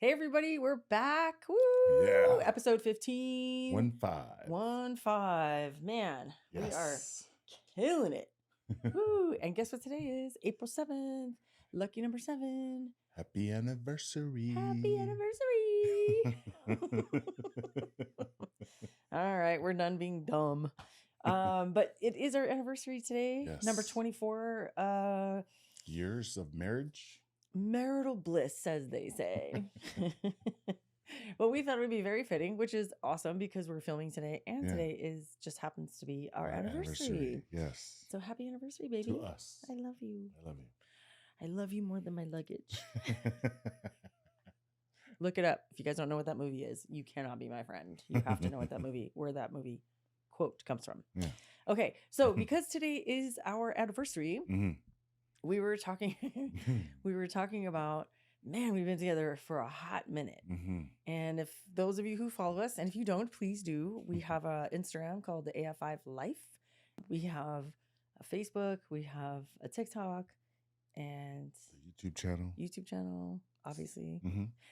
Hey everybody, we're back. Woo! Yeah. Episode 15. 1-5. 1-5. Man, we are Yes. killing it. Woo! And guess what today is? April 7th. Lucky number 7. Happy anniversary. Happy anniversary. All right, we're done being dumb. But it is our anniversary today. Yes. Number 24. Years of marriage. Marital bliss, as they say. Well, we thought it would be very fitting, which is awesome because we're filming today, and today just happens to be our anniversary. Yes. So happy anniversary, baby. To us. I love you. I love you. I love you more than my luggage. Look it up. If you guys don't know what that movie is, you cannot be my friend. You have to know what that movie, where that movie quote comes from. Yeah. Okay, so because today is our anniversary, we were talking about, man, we've been together for a hot minute. And if those of you who follow us, and if you don't, please do. We have an Instagram called the AF5 Life. We have a Facebook. We have a TikTok and YouTube channel, obviously.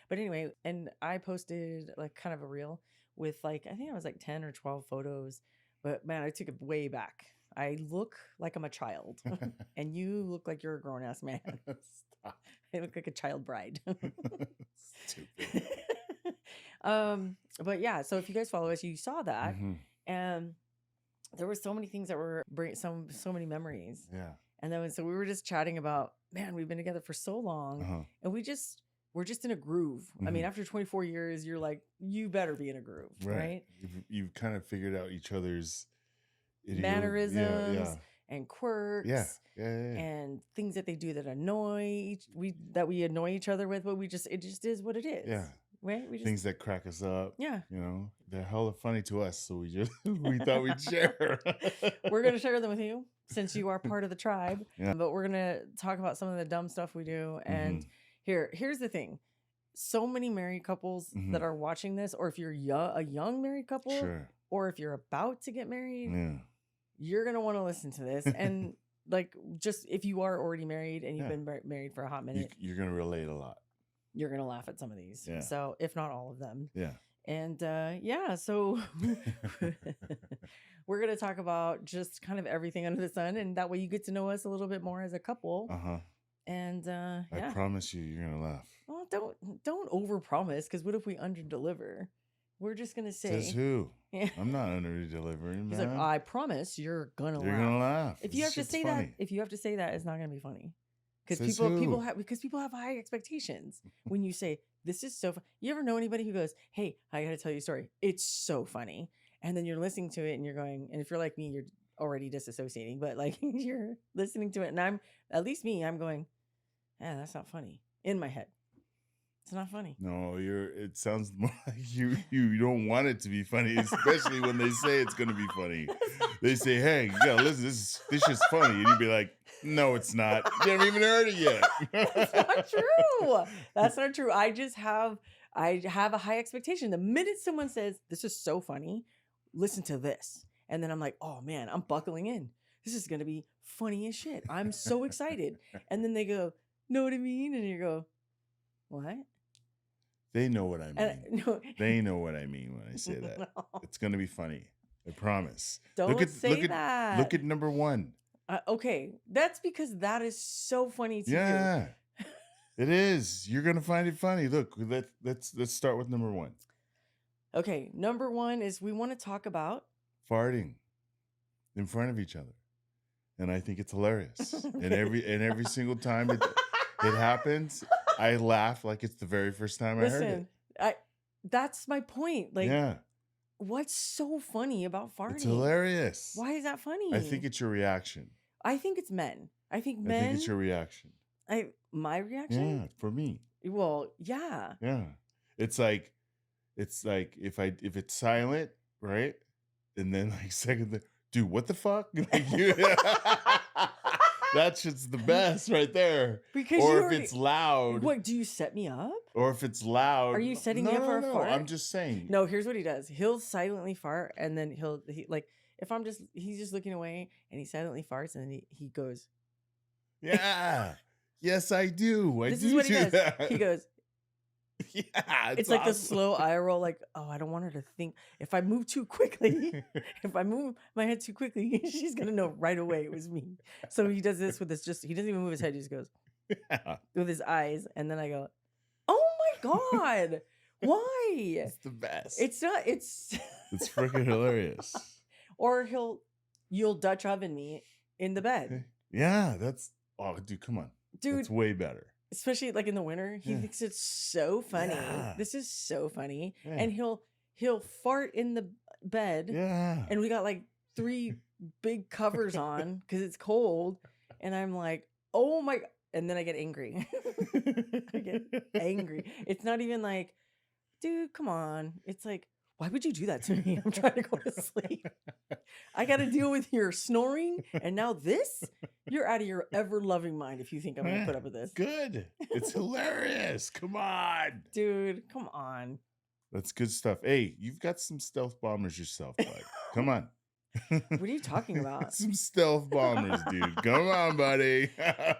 But anyway, and I posted like kind of a reel with I think it was 10 or 12 photos. But man, I took it way back. I look like I'm a child, and you look like you're a grown ass man. Stop. I look like a child bride. Stupid. But yeah, so if you guys follow us, you saw that, and there were so many things that were so many memories. Yeah. And then so we were just chatting about, man, we've been together for so long, and we're just in a groove. I mean, after 24 years, you're like, you better be in a groove, right? You've kind of figured out each other's mannerisms and quirks, and things that they do that we annoy each other with, but it just is what it is. Yeah. Right? Things that crack us up. Yeah. You know, they're hella funny to us, so we thought we'd share. We're gonna share them with you since you are part of the tribe. Yeah. But we're gonna talk about some of the dumb stuff we do. And here's the thing. So many married couples that are watching this, or if you're a young married couple, or if you're about to get married, you're going to want to listen to this. And just if you are already married and you've been married for a hot minute, you're going to relate a lot. You're going to laugh at some of these. Yeah. So if not all of them. Yeah. And so we're going to talk about just kind of everything under the sun. And that way you get to know us a little bit more as a couple. And I promise you're going to laugh. Well, don't overpromise, because what if we underdeliver? We're just gonna say. Says who? Yeah. I'm not under-delivering, He's man. like, I promise you're gonna laugh. You're gonna laugh. If you have to say that, it's not gonna be funny. Because people have high expectations. When you say, this is so fun. You ever know anybody who goes, hey, I gotta tell you a story. It's so funny. And then you're listening to it and you're going, and if you're like me, you're already disassociating, but you're listening to it and I'm going, yeah, that's not funny. In my head. It's not funny. No, it sounds more like you don't want it to be funny, especially when they say it's going to be funny. They say, hey, you got to listen, this is funny. And you'd be like, no, it's not. You haven't even heard it yet. That's not true. That's not true. I have a high expectation. The minute someone says, this is so funny, listen to this. And then I'm like, oh man, I'm buckling in. This is going to be funny as shit. I'm so excited. And then they go, know what I mean? And you go, what? They know what I mean. They know what I mean when I say that. No. It's going to be funny. I promise. Don't say that. Look at number 1. Okay. That's because that is so funny to you. Yeah. It is. You're going to find it funny. Look, let's start with number 1. Okay. Number 1 is we want to talk about farting in front of each other. And I think it's hilarious. And every single time it happens, I laugh like it's the very first time I heard it. That's my point. What's so funny about farting? It's hilarious. Why is that funny? I think it's your reaction. I think it's men. I think it's your reaction. My reaction? Yeah, for me. Well, yeah. Yeah. It's like if it's silent, right? And then second, dude, what the fuck? That shit's the best right there. Because if it's loud. What, do you set me up? Or if it's loud. Are you setting me up for a fart? I'm just saying. No, here's what he does. He'll silently fart, and then he's just looking away and he silently farts, and then he goes. Yeah. Yes, I do. This is what he does. That. He goes, Yeah, It's like the slow eye roll, like, oh, I don't want her to think. If I move too quickly, if I move my head too quickly, she's gonna know right away it was me. So he does this with his he doesn't even move his head, he just goes with his eyes, and then I go, oh my God, why? It's the best. It's not, it's freaking hilarious. Or you'll Dutch oven me in the bed. Yeah, dude, come on. Dude. It's way better. Especially like in the winter, he thinks it's so funny. Yeah. This is so funny. Yeah. And he'll fart in the bed. Yeah. And we got like 3 big covers on because it's cold. And I'm like, oh my. And then I get angry. I get angry. It's not even like, dude, come on. It's like, why would you do that to me? I'm trying to go to sleep. I got to deal with your snoring. And now this? You're out of your ever-loving mind if you think I'm going to put up with this. Good. It's hilarious. Come on. Dude, come on. That's good stuff. Hey, you've got some stealth bombers yourself, bud. Come on. What are you talking about? Some stealth bombers, dude. Come on, buddy.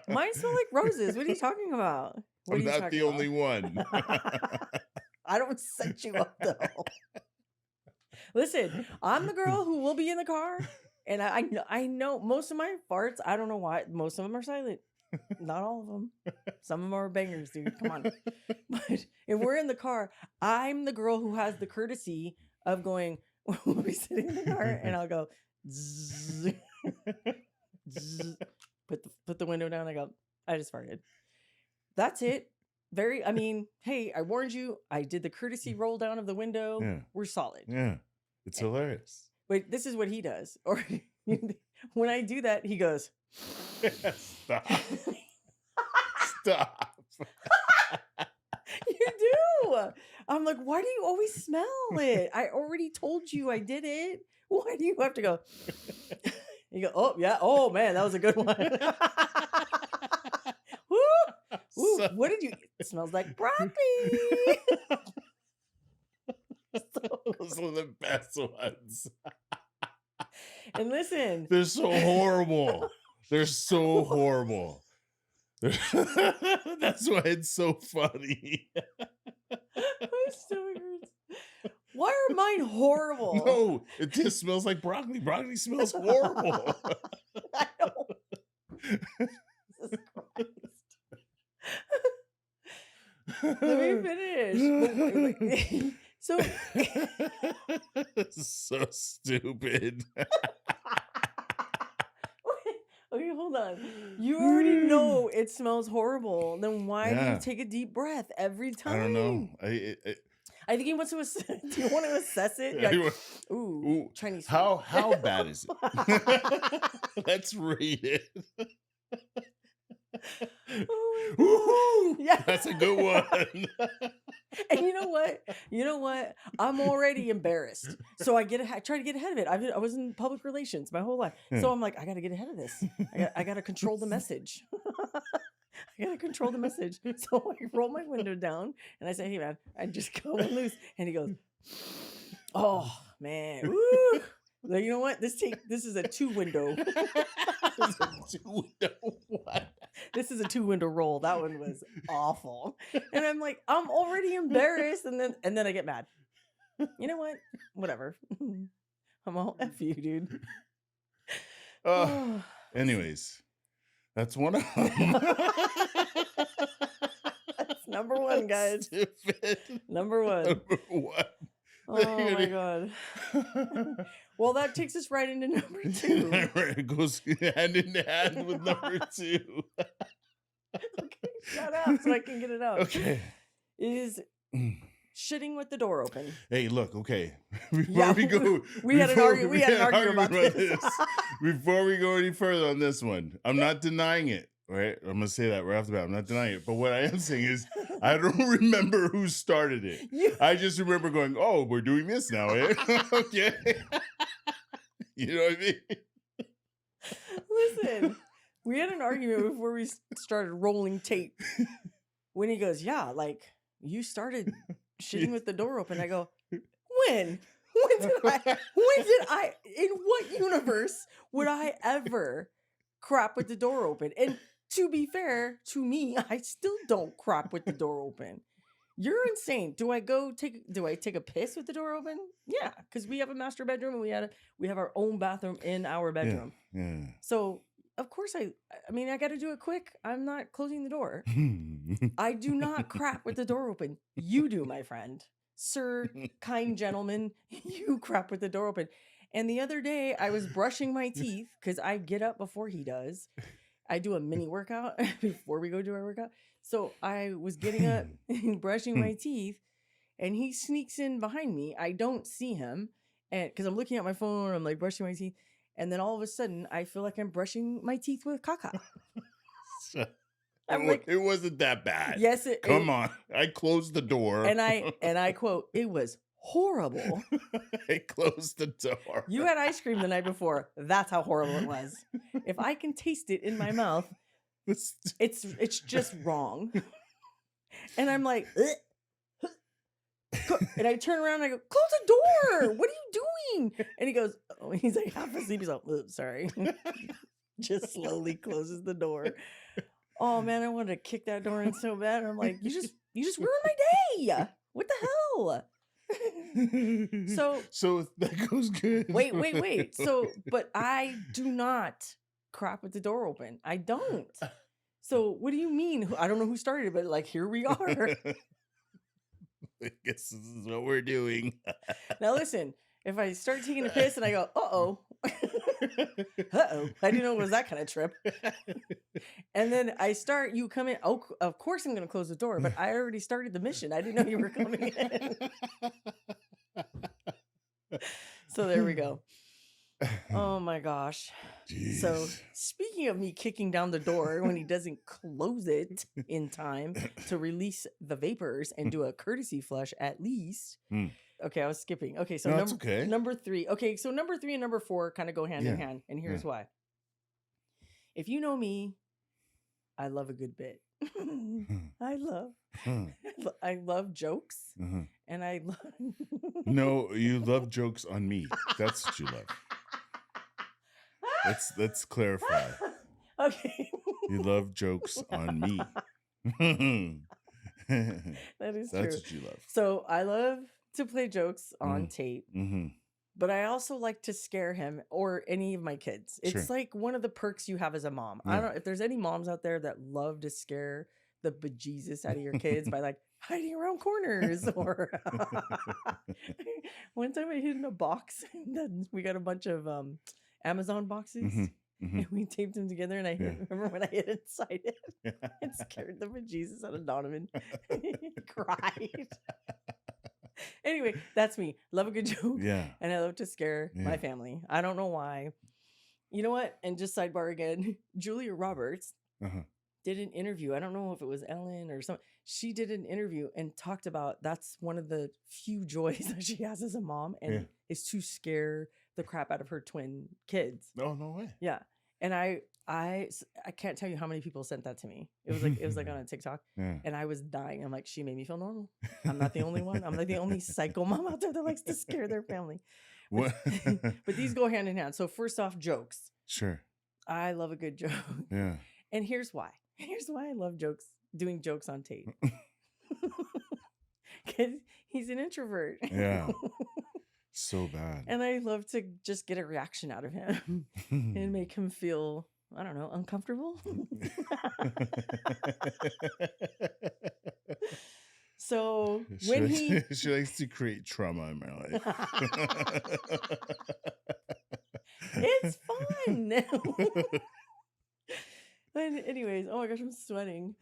Mine smell like roses. What are you talking about? I'm not the only one. I don't set you up, though. Listen, I'm the girl who will be in the car, and I know most of my farts. I don't know why. Most of them are silent. Not all of them. Some of them are bangers, dude. Come on. But if we're in the car, I'm the girl who has the courtesy of going, we'll be sitting in the car, and I'll go, zzz, zzz, put the window down. I go, I just farted. That's it. Hey, I warned you. I did the courtesy roll down of the window. Yeah. We're solid. Yeah. It's hilarious. Wait, this is what he does. Or when I do that, he goes, Stop. Stop. You do. I'm like, why do you always smell it? I already told you I did it. Why do you have to go? You go, oh, yeah. Oh, man, that was a good one. Woo. Ooh, what did you eat? It smells like broccoli. Those are the best ones. And listen, they're so horrible. They're so horrible. That's why it's so funny. My stomach hurts. Why are mine horrible? No, it just smells like broccoli. Broccoli smells horrible. I know. Jesus Christ. Let me finish. So so stupid. Okay, hold on. You already know it smells horrible. Then why do you take a deep breath every time? I don't know. I think he wants to assess. Do you want to assess it? You're like, ooh, Chinese food. How bad is it? Let's read it. Oh my God. Yeah, that's a good one. And you know what? I'm already embarrassed, so I try to get ahead of it. I was in public relations my whole life, so I'm like, I got to get ahead of this. I got to control the message. I got to control the message. So I roll my window down and I say, "Hey man, I just go loose," and he goes, "Oh man, woo." Like, you know what? This is a 2-window. What? This is a 2-window roll. That one was awful. And I'm like, I'm already embarrassed, and then I get mad. You know what? Whatever. I'm all F you, dude. Anyways, that's one of them. That's number 1, guys. Stupid. Number 1. Oh my God. Well, that takes us right into number 2. It goes hand in hand with number 2. Okay, shut up so I can get it out. Okay. Is shitting with the door open. Hey, look, okay. Before we had an argument about this. Before we go any further on this one, I'm not denying it. Right, I'm gonna say that right off the bat. I'm not denying it, but what I am saying is, I don't remember who started it. I just remember going, "Oh, we're doing this now, eh?" Okay, you know what I mean? Listen, we had an argument before we started rolling tape. When he goes, "Yeah, like you started shitting with the door open," I go, "When? When did I? In what universe would I ever crap with the door open?" And to be fair to me, I still don't crap with the door open. You're insane. Do I take a piss with the door open? Yeah, because we have a master bedroom and we have our own bathroom in our bedroom. Yeah. So of course I mean I got to do it quick. I'm not closing the door. I do not crap with the door open. You do, my friend, sir, kind gentleman. You crap with the door open. And the other day I was brushing my teeth because I get up before he does. I do a mini workout before we go do our workout. So I was getting up and brushing my teeth, and he sneaks in behind me. I don't see him, and because I'm looking at my phone, I'm like brushing my teeth, and then all of a sudden, I feel like I'm brushing my teeth with caca. I'm like, it wasn't that bad. Yes, come on. I closed the door, and I quote, "It was horrible." I closed the door. You had ice cream the night before. That's how horrible it was. If I can taste it in my mouth, it's just wrong. And I'm like, ugh. And I turn around and I go, close the door. What are you doing? And he goes, oh, he's like half asleep. He's like, sorry. Just slowly closes the door. Oh man, I wanted to kick that door in so bad. I'm like, you just ruined my day. What the hell? So that goes good. Wait. So, but I do not crap with the door open. I don't. So what do you mean? I don't know who started it, but like, here we are. I guess this is what we're doing. Now listen, if I start taking a piss and I go, uh-oh, I didn't know it was that kind of trip. And then you come in. Oh, of course I'm going to close the door, but I already started the mission. I didn't know you were coming in. So there we go. Oh my gosh. Jeez. So speaking of me kicking down the door when he doesn't close it in time to release the vapors and do a courtesy flush at least. Okay, I was skipping. Okay, so number 3. Okay, so number 3 and number 4 kind of go hand in hand. And here's why. If you know me, I love a good bit. I love jokes. And I love No, you love jokes on me. That's what you love. Let's clarify. Okay. You love jokes on me. That is true. That's what you love. So I love to play jokes on tape, but I also like to scare him or any of my kids. It's like one of the perks you have as a mom. I don't if there's any moms out there that love to scare the bejesus out of your kids by like hiding around corners or one time I hid in a box and then we got a bunch of Amazon boxes and we taped them together and I remember when I hid inside it and scared the bejesus out of Donovan. He cried. Anyway, that's me. Love a good joke. Yeah. And I love to scare my family. I don't know why. You know what? And just sidebar again, Julia Roberts did an interview. I don't know if it was Ellen or something. She did an interview and talked about that's one of the few joys that she has as a mom and is to scare the crap out of her twin kids. Oh, no way. Yeah. And I can't tell you how many people sent that to me. It was like on a TikTok and I was dying. I'm like, she made me feel normal. I'm not the only one. I'm like the only psycho mom out there that likes to scare their family. But, but these go hand in hand. So first off, jokes. Sure. I love a good joke. Yeah. And here's why. Here's why I love jokes, doing jokes on tape. Because he's an introvert. Yeah. So bad. And I love to just get a reaction out of him and make him feel, I don't know, uncomfortable. So when she likes to create trauma in my life. It's fun. And anyways, oh my gosh, I'm sweating.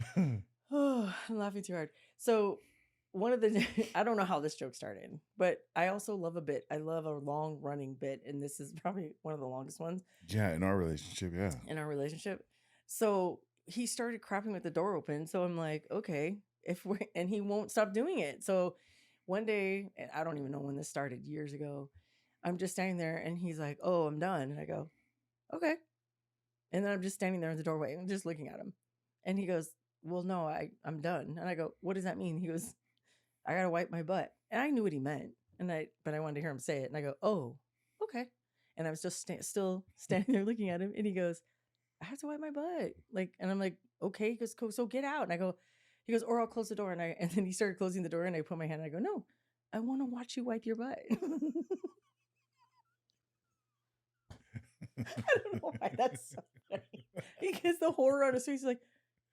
Oh, I'm laughing too hard. So one of the, I don't know how this joke started, but I also love a bit. I love a long running bit. And this is probably one of the longest ones. Yeah. In our relationship. Yeah. In our relationship. So he started crapping with the door open. So I'm like, okay, and he won't stop doing it. So one day, and I don't even know when this started, years ago, I'm just standing there and he's like, oh, I'm done. And I go, okay. And then I'm just standing there in the doorway and just looking at him. And he goes, well, no, I'm done. And I go, what does that mean? He goes, I got to wipe my butt. And I knew what he meant. But I wanted to hear him say it. And I go, oh, okay. And I was just still standing there looking at him. And he goes, I have to wipe my butt. And I'm like, okay. He goes, so get out. And I go, He goes, or I'll close the door. And then he started closing the door, and I put my hand, and I go, no, I want to watch you wipe your butt. I don't know why that's so funny. Because the horror on his face is like,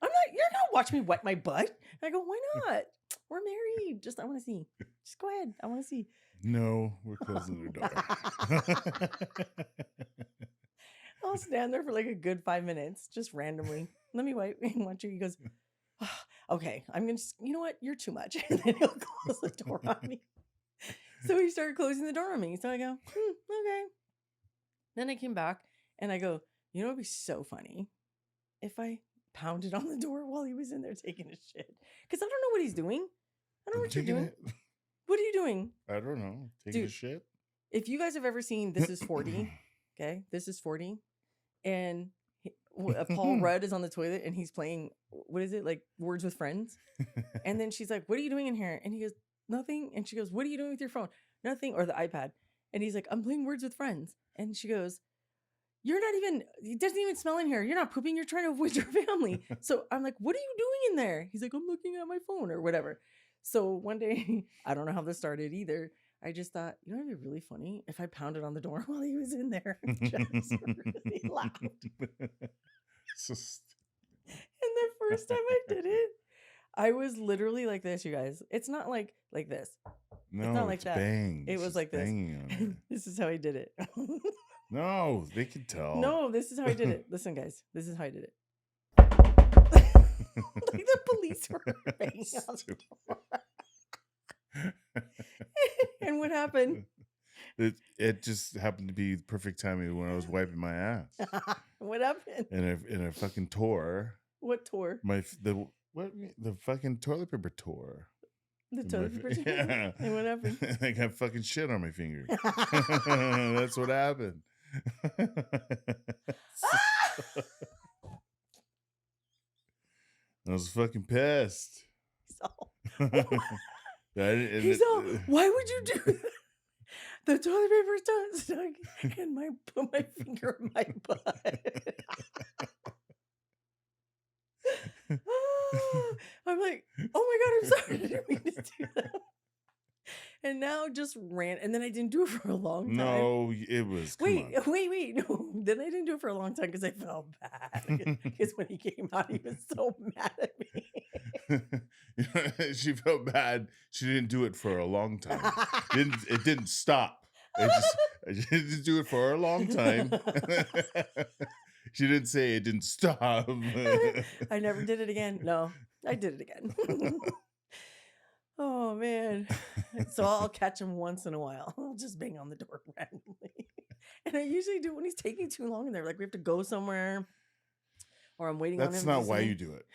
you're not watching me wipe my butt. And I go, why not? We're married. I want to see. Just go ahead. I want to see. No, we're closing the door. I'll stand there for like a good 5 minutes, just randomly. Let me watch you. He goes, oh, okay, I'm going to, you know what? You're too much. And then he'll close the door on me. So he started closing the door on me. So I go, okay. Then I came back and I go, you know, it'd be so funny if I pounded on the door while he was in there taking a shit. Because I don't know what he's doing. I don't know what you're doing. What are you doing? I don't know. Taking a shit? If you guys have ever seen This Is 40, okay? This Is 40. And Paul Rudd is on the toilet and he's playing, what is it? Like Words with Friends. And then she's like, what are you doing in here? And he goes, nothing. And she goes, what are you doing with your phone? Nothing. Or the iPad. And he's like, I'm playing Words with Friends. And she goes, it doesn't even smell in here. You're not pooping. You're trying to avoid your family. So I'm like, what are you doing in there? He's like, I'm looking at my phone or whatever. So one day, I don't know how this started either. I just thought, you know, it'd be really funny if I pounded on the door while he was in there and just really laughed. So and the first time I did it, I was literally like this, you guys. It's not like this. No, it's not like that. Bang. It was like this. This is how I did it. No, they can tell. No, this is how I did it. Listen, guys, this is how I did it. Like the police were banging on the door. And what happened? It just happened to be the perfect timing when I was wiping my ass. What happened? And I fucking tore. What tore? The fucking toilet paper tore. The toilet paper tore? Yeah. And what happened? I got fucking shit on my finger. That's what happened. I was fucking pissed. He's all, why would you do that? The toilet paper's done stuck and put my finger in my butt. I'm like, oh my God, I'm sorry. I didn't mean to do that. And now just ran. And then I didn't do it for a long time. No, it was. Wait. No. Then I didn't do it for a long time because I felt bad. Because when he came out, he was so mad at me. She felt bad. She didn't do it for a long time. It didn't stop. I didn't do it for a long time. She didn't say it didn't stop. I never did it again. No, I did it again. Oh, man. So I'll catch him once in a while. I'll just bang on the door randomly. And I usually do when he's taking too long in there. Like we have to go somewhere or I'm waiting on him. That's not why you do it.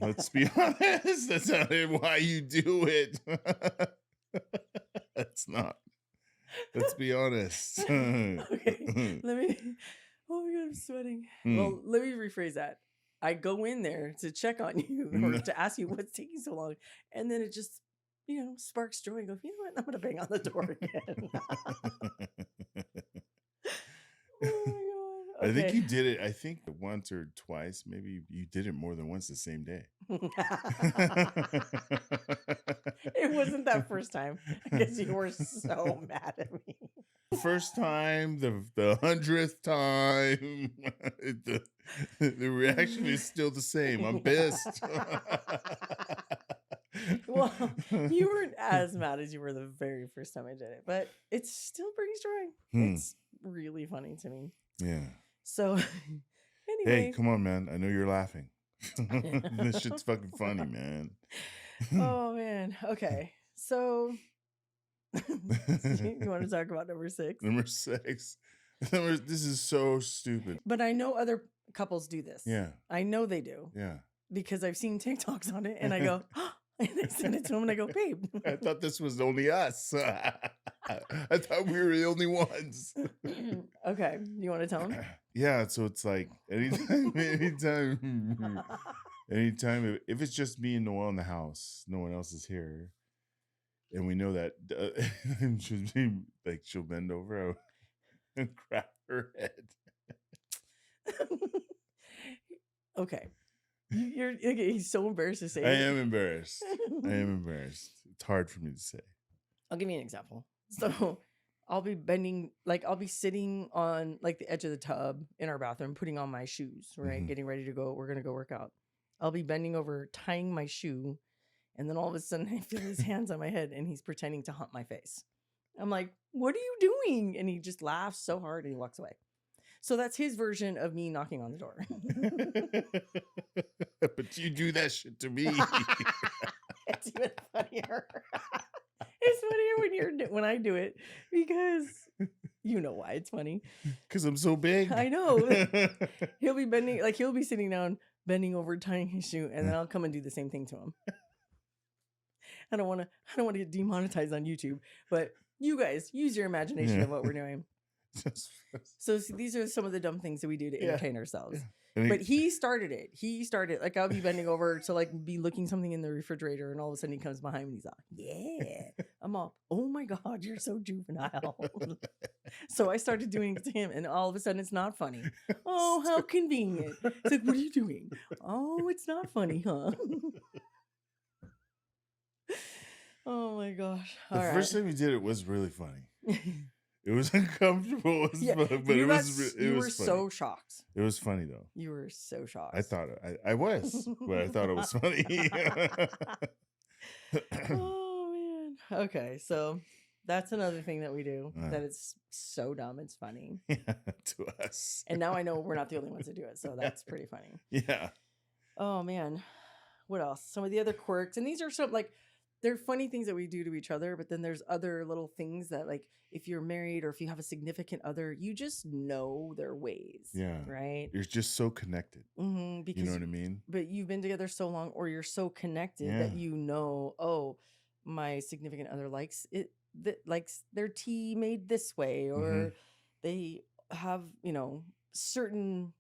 Let's be honest. That's not why you do it. That's not. Let's be honest. Okay. Oh my God, I'm sweating. Well, let me rephrase that. I go in there to check on you or to ask you what's taking so long. And then it just, sparks joy and go, you know what? I'm going to bang on the door again. Oh my God. Okay. I think you did it. I think once or twice. Maybe you did it more than once the same day. It wasn't that first time because you were so mad at me. First time, the 100th time, the reaction is still the same. I'm pissed. Well, you weren't as mad as you were the very first time I did it, but it still brings joy. It's really funny to me. Yeah. So, anyway. Hey, come on, man. I know you're laughing. This shit's fucking funny, man. Oh, man. Okay. So, you want to talk about number 6? Number 6. This is so stupid. But I know other couples do this. Yeah. I know they do. Yeah. Because I've seen TikToks on it and I go, and I send it to him and I go, babe. I thought this was only us. I thought we were the only ones. Okay. You want to tell him? Yeah. So it's like anytime, if it's just me and Noelle in the house, no one else is here. And we know that she'll bend over and grab her head. Okay. He's so embarrassed to say I it. am embarrassed. It's hard for me to say. I'll give you an example. So I'll be sitting on like the edge of the tub in our bathroom, putting on my shoes, right? Getting ready to go. We're going to go work out. I'll be bending over, tying my shoe. And then all of a sudden I feel his hands on my head and he's pretending to hump my face. I'm like, what are you doing? And he just laughs so hard and he walks away. So that's his version of me knocking on the door. But you do that shit to me. It's even funnier. It's funnier when I do it because you know why it's funny. Because I'm so big. I know. He'll be sitting down, bending over, tying his shoe, and then I'll come and do the same thing to him. I don't want to get demonetized on YouTube, but you guys use your imagination of what we're doing. So these are some of the dumb things that we do to entertain ourselves. But he started it. Like I'll be bending over to like be looking something in the refrigerator, and all of a sudden he comes behind me and he's like, "Yeah." I'm all, "Oh my God, you're so juvenile." So I started doing it to him, and all of a sudden it's not funny. Oh, how convenient. It's like, what are you doing? Oh, it's not funny, huh? Oh my gosh. The first time we did it was really funny. It was uncomfortable, but it was funny. So shocked. It was funny though. You were so shocked. I thought I was, but I thought it was funny. Oh man. Okay, so that's another thing that we do that it's so dumb. It's funny. Yeah, to us. And now I know we're not the only ones that do it, so that's pretty funny. Yeah. Oh man. What else? Some of the other quirks, and these are some like they're funny things that we do to each other, but then there's other little things that like if you're married or if you have a significant other, you just know their ways. Yeah. Right? You're just so connected. Because, you know what I mean? But you've been together so long or you're so connected that you know, oh, my significant other likes it, likes their tea made this way, or they have, certain,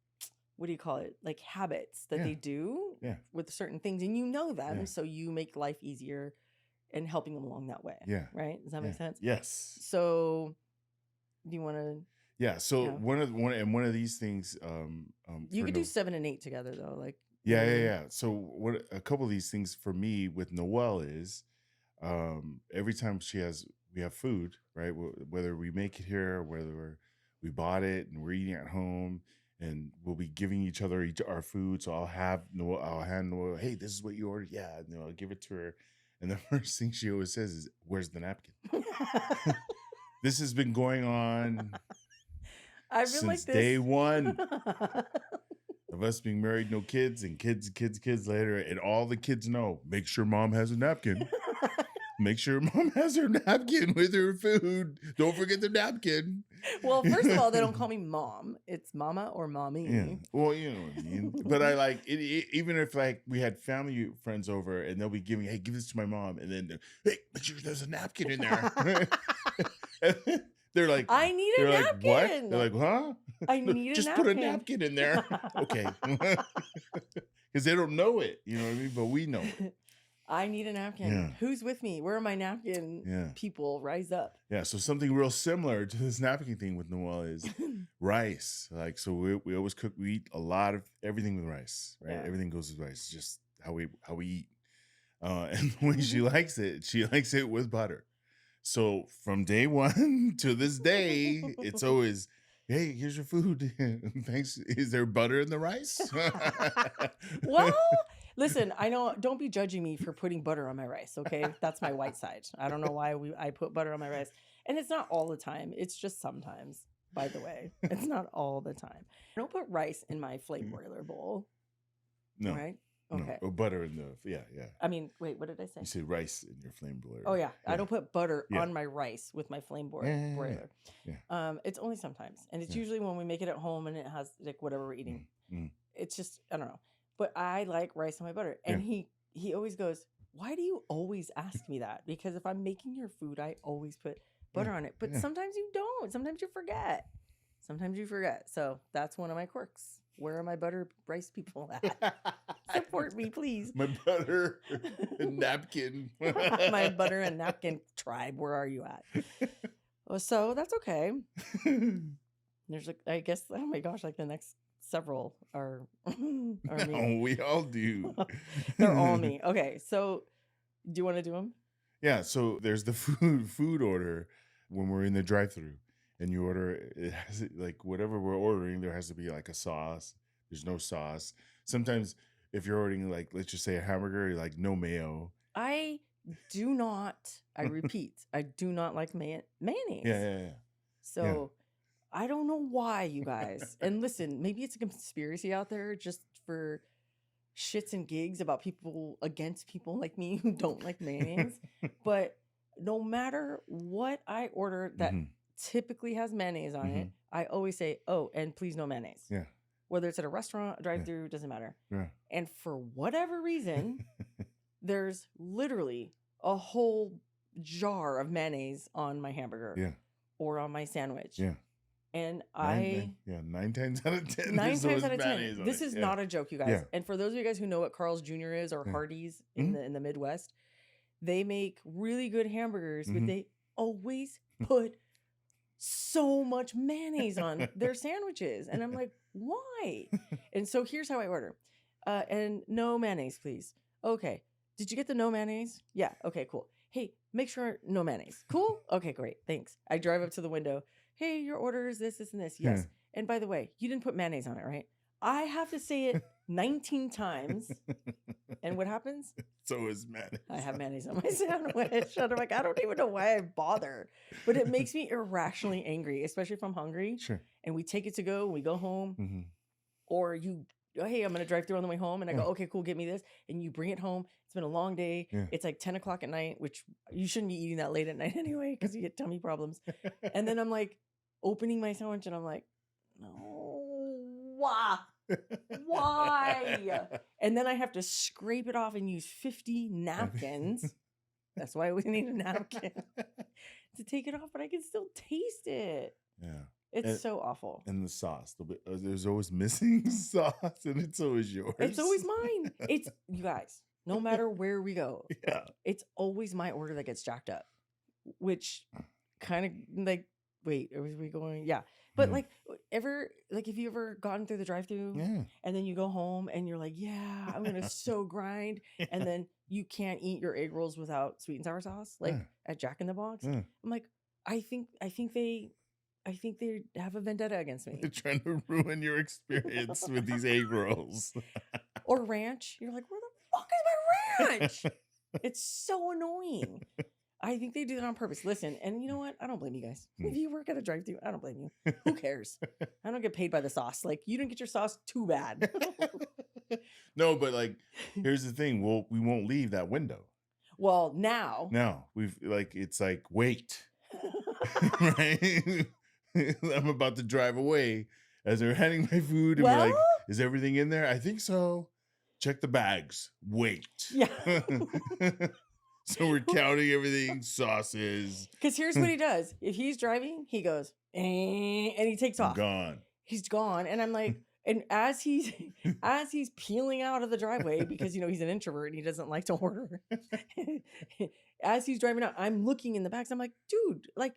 what do you call it? Like habits that they do with certain things, and you know them. So you make life easier and helping them along that way. Yeah. Right. Does that make sense? Yes. So do you want to? Yeah. So one of these things, you could do 7 and 8 together though. Like, yeah. So what a couple of these things for me with Noelle is, every time we have food, right? Whether we make it here or whether we bought it and we're eating at home, and we'll be giving each other our food. So I'll hand Noelle, hey, this is what you ordered. Yeah. I'll give it to her. And the first thing she always says is, "Where's the napkin?" This has been going on since day one of us being married, no kids, and kids later. And all the kids know, make sure mom has a napkin. Make sure mom has her napkin with her food. Don't forget the napkin. Well, first of all, they don't call me mom. It's mama or mommy. Yeah. Well, you know what I mean. But I like it, even if like we had family friends over and they'll be giving, hey, give this to my mom. And then, hey, make sure there's a napkin in there. They're like, I need a napkin. Like, what? They're like, huh? I need a Just napkin. put a napkin in there. Okay. Because they don't know it. You know what I mean? But we know it. I need a napkin. Yeah. Who's with me? Where are my napkin people? Rise up. Yeah. So something real similar to this napkin thing with Noelle is rice. Like, so we always cook. We eat a lot of everything with rice, right? Yeah. Everything goes with rice. It's just how we eat. And the way she likes it with butter. So from day one to this day, it's always, hey, here's your food. Thanks. Is there butter in the rice? Well, listen, I know, don't be judging me for putting butter on my rice, okay? That's my white side. I don't know why I put butter on my rice. And it's not all the time. It's just sometimes, by the way. It's not all the time. I don't put rice in my flame broiler bowl. No. Right? Okay. No. Or butter in the, yeah. I mean, wait, what did I say? You said rice in your flame broiler. Oh, yeah. I don't put butter on my rice with my flame broiler. Yeah. It's only sometimes. And it's usually when we make it at home and it has like whatever we're eating. It's just, I don't know. But I like rice on my butter. And he always goes, why do you always ask me that? Because if I'm making your food, I always put butter on it. But sometimes you don't. Sometimes you forget. So that's one of my quirks. Where are my butter rice people at? Support me, please. My butter and napkin. My butter and napkin tribe. Where are you at? So that's okay. There's like, I guess, oh my gosh, like the next several are me. No, we all do. They're all me. Okay, so do you want to do them? Yeah, so there's the food order when we're in the drive-thru, and you order it has like whatever we're ordering. There has to be like a sauce. There's no sauce. Sometimes if you're ordering like let's just say a hamburger, like no mayo. I do not. I repeat, I do not like mayonnaise. Yeah. So I don't know why, you guys. And listen, maybe it's a conspiracy out there just for shits and gigs about people against people like me who don't like mayonnaise. But no matter what I order that typically has mayonnaise on it, I always say, "Oh, and please no mayonnaise." Yeah. Whether it's at a restaurant, a drive-thru, doesn't matter. Yeah. And for whatever reason, there's literally a whole jar of mayonnaise on my hamburger or on my sandwich. Yeah. And 9 times out of 10. 9 times out of 10. This is not a joke, you guys. Yeah. And for those of you guys who know what Carl's Jr. is or Hardee's in the Midwest, they make really good hamburgers, but they always put so much mayonnaise on their sandwiches. And I'm like, why? And so here's how I order. And no mayonnaise, please. Okay. Did you get the no mayonnaise? Yeah. Okay, cool. Hey, make sure no mayonnaise. Cool? Okay, great. Thanks. I drive up to the window. Hey, your order is this, and this. Yes. And by the way, you didn't put mayonnaise on it, right? I have to say it 19 times. And what happens? So is mayonnaise. I have mayonnaise on my sandwich. And I'm like, I don't even know why I bother. But it makes me irrationally angry, especially if I'm hungry. Sure. And we take it to go, and we go home. Or you, hey, I'm going to drive through on the way home. And I go, okay, cool, get me this. And you bring it home. It's been a long day. It's like 10 o'clock at night, which you shouldn't be eating that late at night anyway, because you get tummy problems. And then I'm like opening my sandwich and I'm like, no, why? And then I have to scrape it off and use 50 napkins. That's why we need a napkin to take it off, but I can still taste it. Yeah. It's so awful. And the sauce. There's always missing sauce, and it's always yours. It's always mine. It's, you guys, no matter where we go, it's always my order that gets jacked up, which kind of like, wait, are we going? Yeah. But like, if you ever gotten through the drive-thru and then you go home and you're like, yeah, I'm going to so grind. And then you can't eat your egg rolls without sweet and sour sauce, like at Jack in the Box. I'm like, I think they have a vendetta against me. They're trying to ruin your experience with these egg rolls. Or ranch. You're like, where the fuck is my ranch? It's so annoying. I think they do that on purpose. Listen, and you know what? I don't blame you guys. If you work at a drive-thru, I don't blame you. Who cares? I don't get paid by the sauce. Like, you didn't get your sauce, too bad. No, but like, here's the thing. We won't leave that window. Well, now. No, it's like, wait. Right? I'm about to drive away as they're handing my food. And we're like, is everything in there? I think so. Check the bags. Wait. Yeah. So we're counting everything, sauces. Because here's what he does. If he's driving, he goes, and he takes off. Gone. He's gone. And I'm like, and as he's peeling out of the driveway, because, he's an introvert and he doesn't like to order. As he's driving out, I'm looking in the back. So I'm like, dude, like,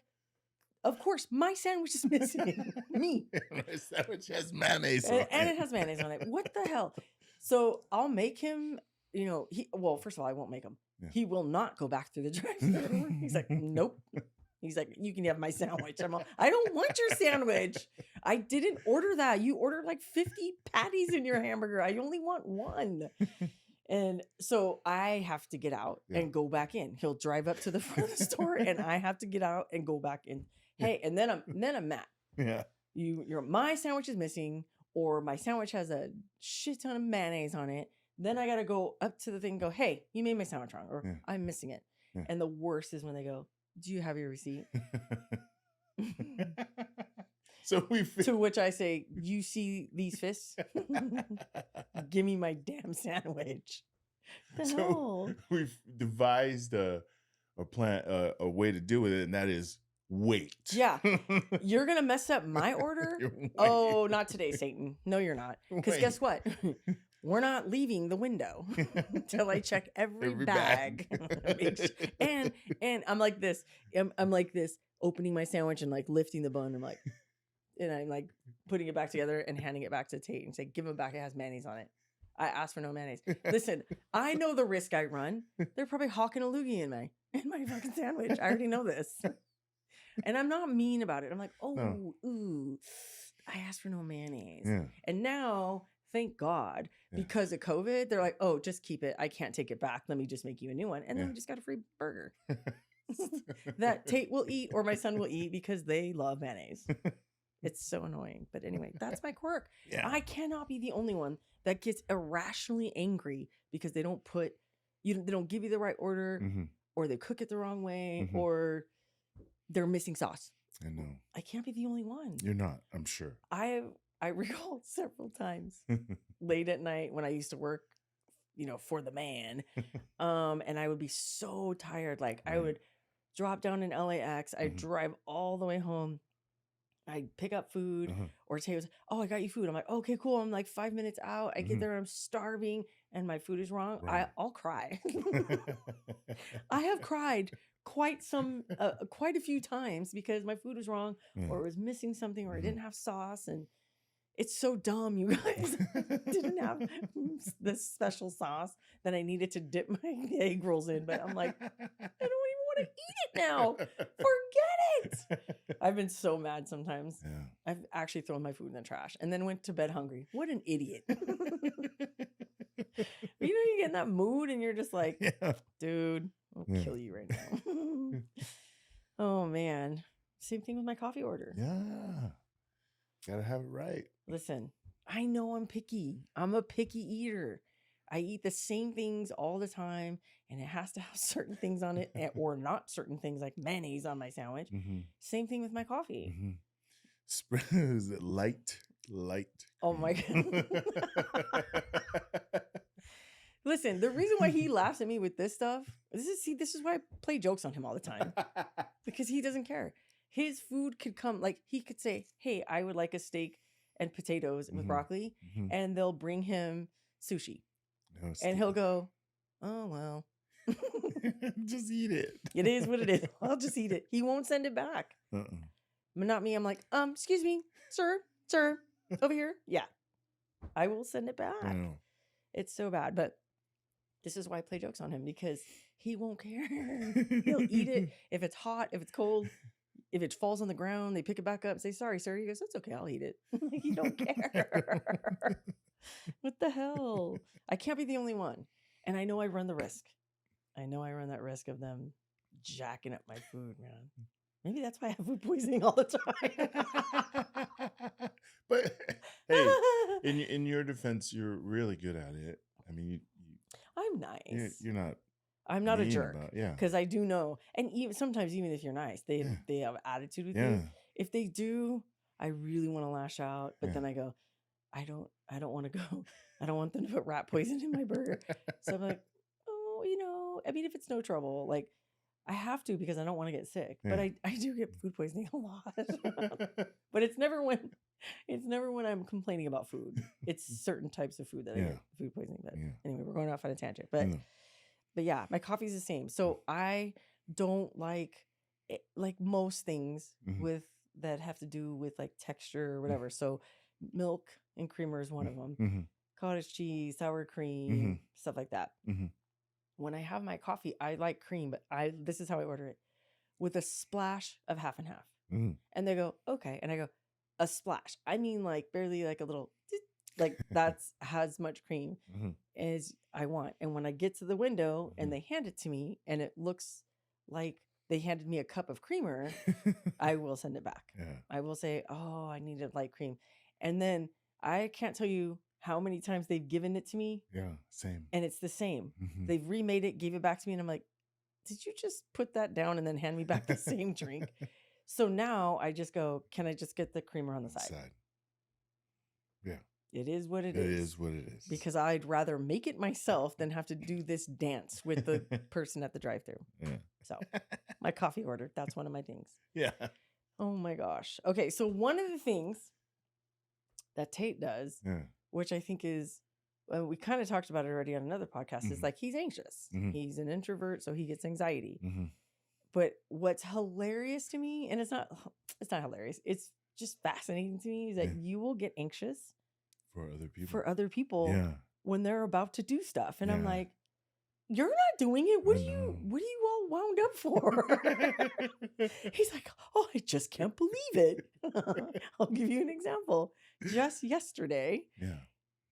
of course, my sandwich is missing. Me. My sandwich has mayonnaise on it. And it has mayonnaise on it. What the hell? So I'll make him, first of all, I won't make him. Yeah. He will not go back through the drive-thru. He's like, nope. He's like, you can have my sandwich. I'm like, I don't want your sandwich. I didn't order that. You ordered like 50 patties in your hamburger. I only want one. And so I have to get out and go back in. He'll drive up to the front of the store and I have to get out and go back in. Hey, and then I'm mad. Yeah. My sandwich is missing, or my sandwich has a shit ton of mayonnaise on it. Then I got to go up to the thing and go, hey, you made my sandwich wrong, or I'm missing it. Yeah. And the worst is when they go, do you have your receipt? To which I say, you see these fists? Give me my damn sandwich. So we've devised a plan, a way to deal with it, and that is wait. Yeah. You're going to mess up my order? Oh, not today, Satan. No, you're not. Because guess what? We're not leaving the window until I check every bag. and I'm like this. I'm like this, opening my sandwich and like lifting the bun. I'm like, and I'm like putting it back together and handing it back to Tate and say, give him back. It has mayonnaise on it. I asked for no mayonnaise. Listen, I know the risk I run. They're probably hawking a loogie in my fucking sandwich. I already know this. And I'm not mean about it. I'm like, ooh, I asked for no mayonnaise. Yeah. And now, thank God, because of COVID, they're like, oh, just keep it. I can't take it back. Let me just make you a new one. And then we just got a free burger that Tate will eat or my son will eat because they love mayonnaise. It's so annoying. But anyway, that's my quirk. Yeah. I cannot be the only one that gets irrationally angry because they don't they don't give you the right order, or they cook it the wrong way, or they're missing sauce. I know. I can't be the only one. You're not, I'm sure. I recall several times late at night when I used to work, for the man. And I would be so tired. Like I would drop down in LAX. I'd drive all the way home. I'd pick up food, or Tay was, oh, I got you food. I'm like, okay, cool. I'm like 5 minutes out. I get there, I'm starving, and my food is wrong. Right. I'll cry. I have cried quite a few times because my food was wrong, or it was missing something, or I didn't have sauce, and it's so dumb, you guys. Didn't have this special sauce that I needed to dip my egg rolls in, but I'm like, I don't even want to eat it now. Forget it. I've been so mad sometimes. Yeah. I've actually thrown my food in the trash and then went to bed hungry. What an idiot. You get in that mood and you're just like, dude, I'll kill you right now. Oh, man. Same thing with my coffee order. Yeah. Gotta have it right. Listen, I know I'm picky. I'm a picky eater. I eat the same things all the time, and it has to have certain things on it, or not certain things like mayonnaise on my sandwich. Same thing with my coffee. Is it light? Oh my God. Listen, the reason why he laughs at me with this stuff, this is why I play jokes on him all the time. Because he doesn't care. His food could come, like he could say, hey, I would like a steak and potatoes with broccoli, and they'll bring him sushi. No, and he'll go, oh, well. Just eat it. It is what it is. I'll just eat it. He won't send it back. But not me. I'm like, excuse me, sir, over here. Yeah. I will send it back. It's so bad. But this is why I play jokes on him, because he won't care. He'll eat it. If it's hot, if it's cold, if it falls on the ground, they pick it back up, say, sorry, sir. He goes, that's okay. I'll eat it. Like, you don't care. What the hell? I can't be the only one. And I know I run the risk. I know I run that risk of them jacking up my food, man. Maybe that's why I have food poisoning all the time. But hey, in your defense, you're really good at it. I mean, I'm nice. You're not. I'm not a jerk. Because I do know, and sometimes even if you're nice, they have attitude with you. If they do, I really want to lash out, but then I go, I don't want to go. I don't want them to put rat poison in my burger. So I'm like, I mean, if it's no trouble, like I have to because I don't want to get sick. But I do get food poisoning a lot. But it's never when I'm complaining about food. It's certain types of food that I get food poisoning. But anyway, we're going off on a tangent. But yeah, my coffee's the same. So I don't like most things with that have to do with like texture or whatever. So milk and creamer is one of them. Cottage cheese, sour cream, stuff like that. When I have my coffee, I like cream, but this is how I order it, with a splash of half and half. And they go, okay. And I go, a splash. I mean like barely like a little, like that's as much cream as I want. And when I get to the window and they hand it to me and it looks like they handed me a cup of creamer, I will send it back. I will say, oh, I need a light cream. And then I can't tell you how many times they've given it to me. Yeah, same. And it's the same. They've remade it, gave it back to me, and I'm like, did you just put that down and then hand me back the same drink? So now I just go, can I just get the creamer on the side? Yeah. It is what it is. It is what it is. Because I'd rather make it myself than have to do this dance with the person at the drive-thru. Yeah. So my coffee order, that's one of my things. Yeah. Oh my gosh. Okay, so one of the things that Tate does, which I think is, we kind of talked about it already on another podcast, is like he's anxious. He's an introvert, so he gets anxiety. But what's hilarious to me, and it's not hilarious, it's just fascinating to me is that you will get anxious for other people. Yeah. When they're about to do stuff. And I'm like, you're not doing it. What are you all wound up for? He's like, oh, I just can't believe it. I'll give you an example. Just yesterday,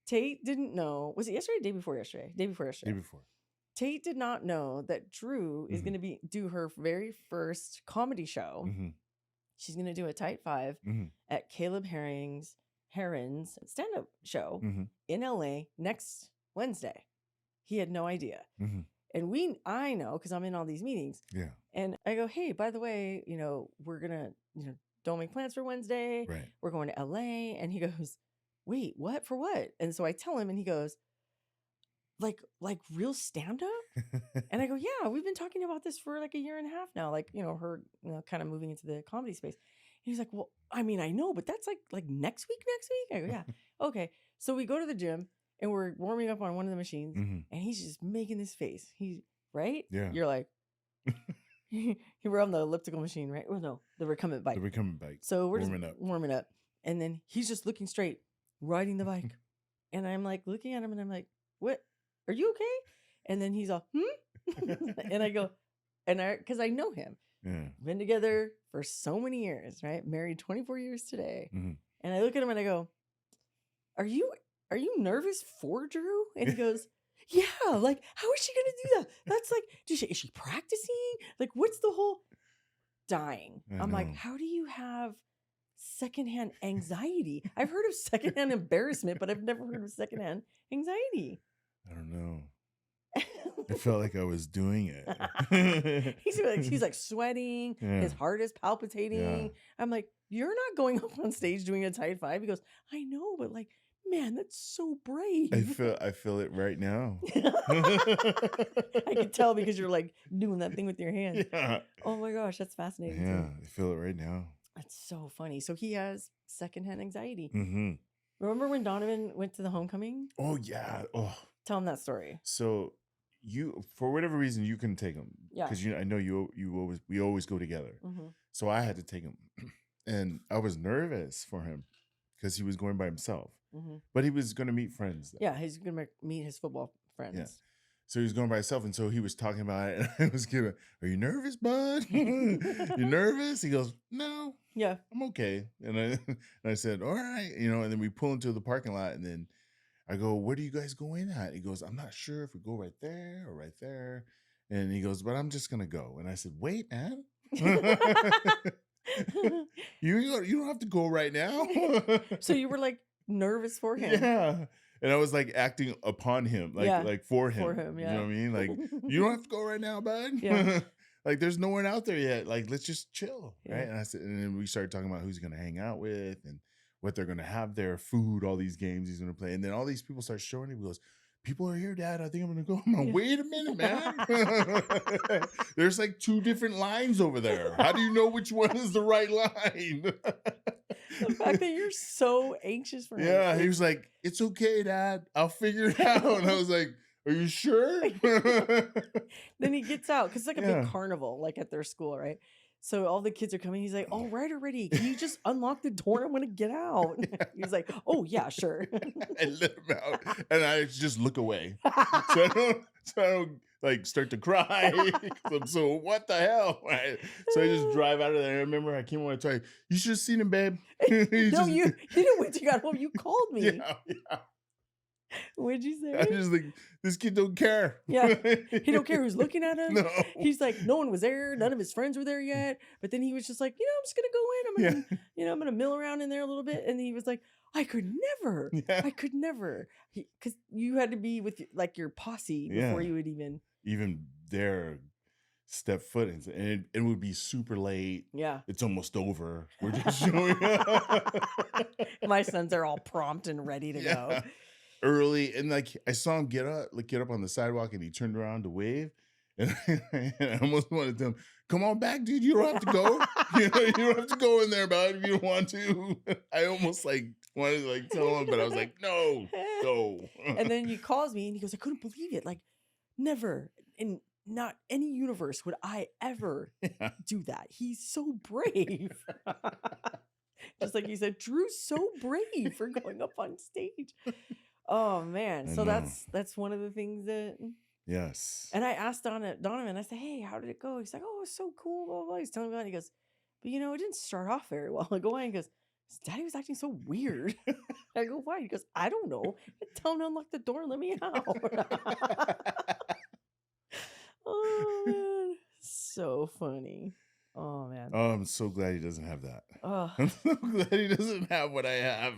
Tate didn't know. Was it yesterday or day before yesterday? Day before yesterday. Day before. Tate did not know that Drew is going to do her very first comedy show. She's going to do a tight 5 at Caleb Heron's stand-up show in LA next Wednesday. He had no idea. And I know because I'm in all these meetings. Yeah. And I go, hey, by the way, we're going to, don't make plans for Wednesday. Right. We're going to LA. And he goes, wait, what? For what? And so I tell him and he goes, like real stand-up? And I go, yeah, we've been talking about this for like a year and a half now. Like, her kind of moving into the comedy space. And he's like, well, I mean, I know, but that's like next week? I go, yeah. Okay. So we go to the gym. And we're warming up on one of the machines, and he's just making this face. Right? Yeah. You're like, we're on the elliptical machine, right? Oh, no, the recumbent bike. So we're warming up. And then he's just looking straight, riding the bike. And I'm like looking at him and I'm like, what? Are you okay? And then he's all, and I go, because I know him. Yeah. Been together for so many years, right? Married 24 years today. And I look at him and I go, Are you nervous for Drew? And he goes, yeah, like, how is she going to do that? That's like, is she practicing? Like, what's the whole dying? I'm like, how do you have secondhand anxiety? I've heard of secondhand embarrassment, but I've never heard of secondhand anxiety. I don't know. I felt like I was doing it. He's like sweating. Yeah. His heart is palpitating. Yeah. I'm like, you're not going up on stage doing a tight 5. He goes, I know, but like, man, that's so brave. I feel it right now. I can tell because you're like doing that thing with your hand. Yeah. Oh my gosh, that's fascinating. Yeah, too. I feel it right now. That's so funny. So he has secondhand anxiety. Remember when Donovan went to the homecoming? Oh yeah. Oh, tell him that story. So you, for whatever reason, you couldn't take him. Yeah. Because I know we always go together. So I had to take him, and I was nervous for him because he was going by himself. But he was going to meet friends. Though. Yeah, he's going to meet his football friends. Yeah. So he was going by himself, and so he was talking about it, and I was giving, are you nervous, bud? You nervous? He goes, no. Yeah. I'm okay. And I said, all right. And then we pull into the parking lot, and then I go, where do you guys go in at? He goes, I'm not sure if we go right there or right there. And he goes, but I'm just going to go. And I said, wait, man. You don't have to go right now. So you were like, nervous for him. Yeah. And I was like acting upon him, like for him. For him, yeah. You know what I mean? Like, you don't have to go right now, bud. Yeah. Like, there's no one out there yet. Like, let's just chill. Yeah. Right. And I said, and then we started talking about who's gonna hang out with and what they're gonna have there, food, all these games he's gonna play. And then all these people start showing him. He goes, people are here, Dad. I think I'm gonna go. I'm like, wait a minute, man. There's like 2 different lines over there. How do you know which one is the right line? The fact that you're so anxious for him. Yeah, he was like, it's okay, Dad. I'll figure it out. And I was like, are you sure? Then he gets out because it's like a big carnival, like at their school, right? So all the kids are coming. He's like, all right already. Can you just unlock the door? I'm going to get out. Yeah. He's like, oh, yeah, sure. I let him out. And I just look away. So I don't like start to cry. So what the hell? Right? So I just drive out of there. I remember I came on and told you should have seen him, babe. You didn't wait till you got home. You called me. Yeah. What'd you say? I was like, this kid don't care. Yeah. He don't care who's looking at him. No. He's like, no one was there. None of his friends were there yet. But then he was just like, I'm just going to go in. I'm going to mill around in there a little bit. And he was like, I could never. Yeah. I could never. Because you had to be with like your posse before you would even there step foot in. And it would be super late. Yeah. It's almost over. We're just showing up. My sons are all prompt and ready to go. Early, and like I saw him get up on the sidewalk, and he turned around to wave, and I almost wanted to tell him, "Come on back, dude. You don't have to go. You don't have to go in there, bud, if you don't want to." I almost like wanted to like tell him, but I was like, "No, go." And then he calls me, and he goes, "I couldn't believe it. Like, never in not any universe would I ever do that. He's so brave." Just like you said, Drew's so brave for going up on stage. Oh man. So that's one of the things that. Yes. And I asked Donovan, I said, hey, how did it go? He's like, oh, it was so cool, blah, blah, blah. He's telling me about it. He goes, but it didn't start off very well. I go, why? He goes, Daddy was acting so weird. I go, why? He goes, I don't know. Tell him to unlock the door and let me out. Oh, man. So funny. Oh, man. Oh, I'm so glad he doesn't have that. Oh. I'm so glad he doesn't have what I have.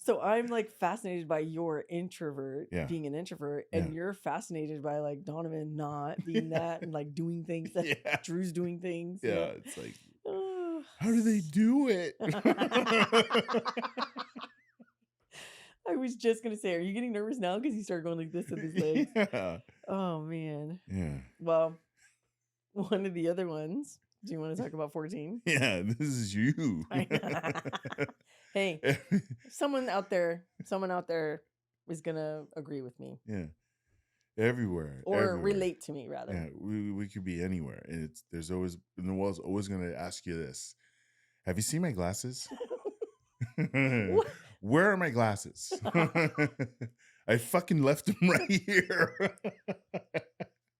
So, I'm like fascinated by your introvert being an introvert, and you're fascinated by like Donovan not being that and like doing things that Drew's doing things. Yeah, it's like, how do they do it? I was just gonna say, are you getting nervous now because he started going like this with his legs? Yeah. Oh man. Yeah. Well, one of the other ones. Do you want to talk about 14? Yeah, this is you. Hey, someone out there is gonna agree with me. Yeah. Everywhere. Or relate to me, rather. Yeah, we could be anywhere. And the world's always gonna ask you this. Have you seen my glasses? Where are my glasses? I fucking left them right here.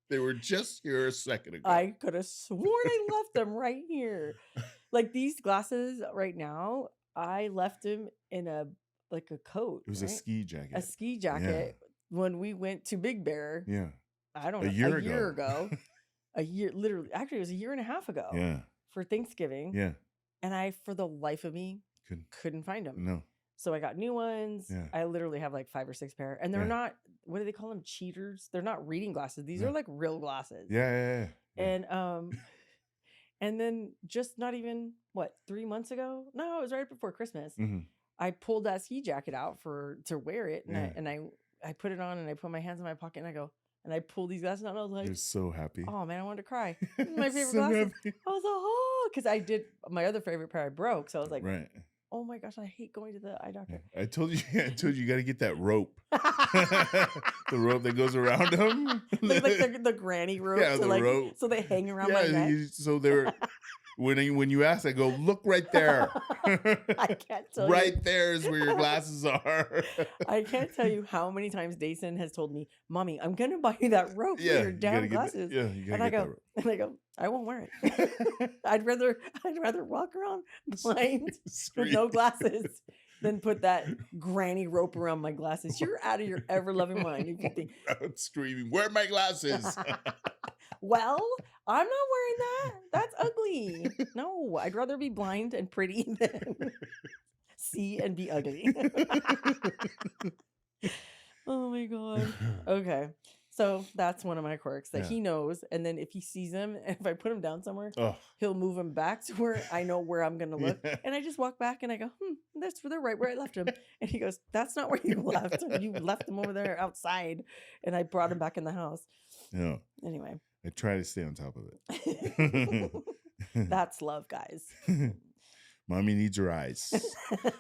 They were just here a second ago. I could have sworn I left them right here. Like these glasses right now, I left them in a coat. It was a ski jacket. A ski jacket when we went to Big Bear. Yeah. I don't know. A year ago. Literally, actually, it was a year and a half ago. Yeah. For Thanksgiving. Yeah. And I, for the life of me, couldn't find them. No. So I got new ones. Yeah. I literally have like 5 or 6 pair. And they're not, what do they call them? Cheaters. They're not reading glasses. These are like real glasses. Yeah. And then just not even, 3 months ago? No, it was right before Christmas. Mm-hmm. I pulled that ski jacket out to wear it. And I put it on and I put my hands in my pocket and I go, and I pulled these glasses out and I was like, you're so happy. Oh man, I wanted to cry. My favorite glasses. Happy. I was like, oh, because I did my other favorite pair I broke. So I was like, right. Oh my gosh, I hate going to the eye doctor. I told you you got to get that rope. The rope that goes around them. like the granny rope. Yeah, the rope. So they hang around my neck. So they're, when you ask, I go, look right there. I can't tell right there is where your glasses are. I can't tell you how many times Dason has told me, Mommy, I'm going to buy you that rope for your damn glasses. You gotta get that rope. I won't wear it. I'd rather walk around blind with no glasses than put that granny rope around my glasses. You're out of your ever-loving mind if you think. I'm screaming, where are my glasses? Well, I'm not wearing that. That's ugly. No, I'd rather be blind and pretty than see and be ugly. Oh my God. Okay. So that's one of my quirks that he knows. And then if he sees him, and if I put him down somewhere, he'll move him back to where I know where I'm going to look. Yeah. And I just walk back and I go, they're right where I left him. And he goes, that's not where you left. You left him over there outside. And I brought him back in the house. Yeah. Anyway. I try to stay on top of it. That's love, guys. Mommy needs her eyes.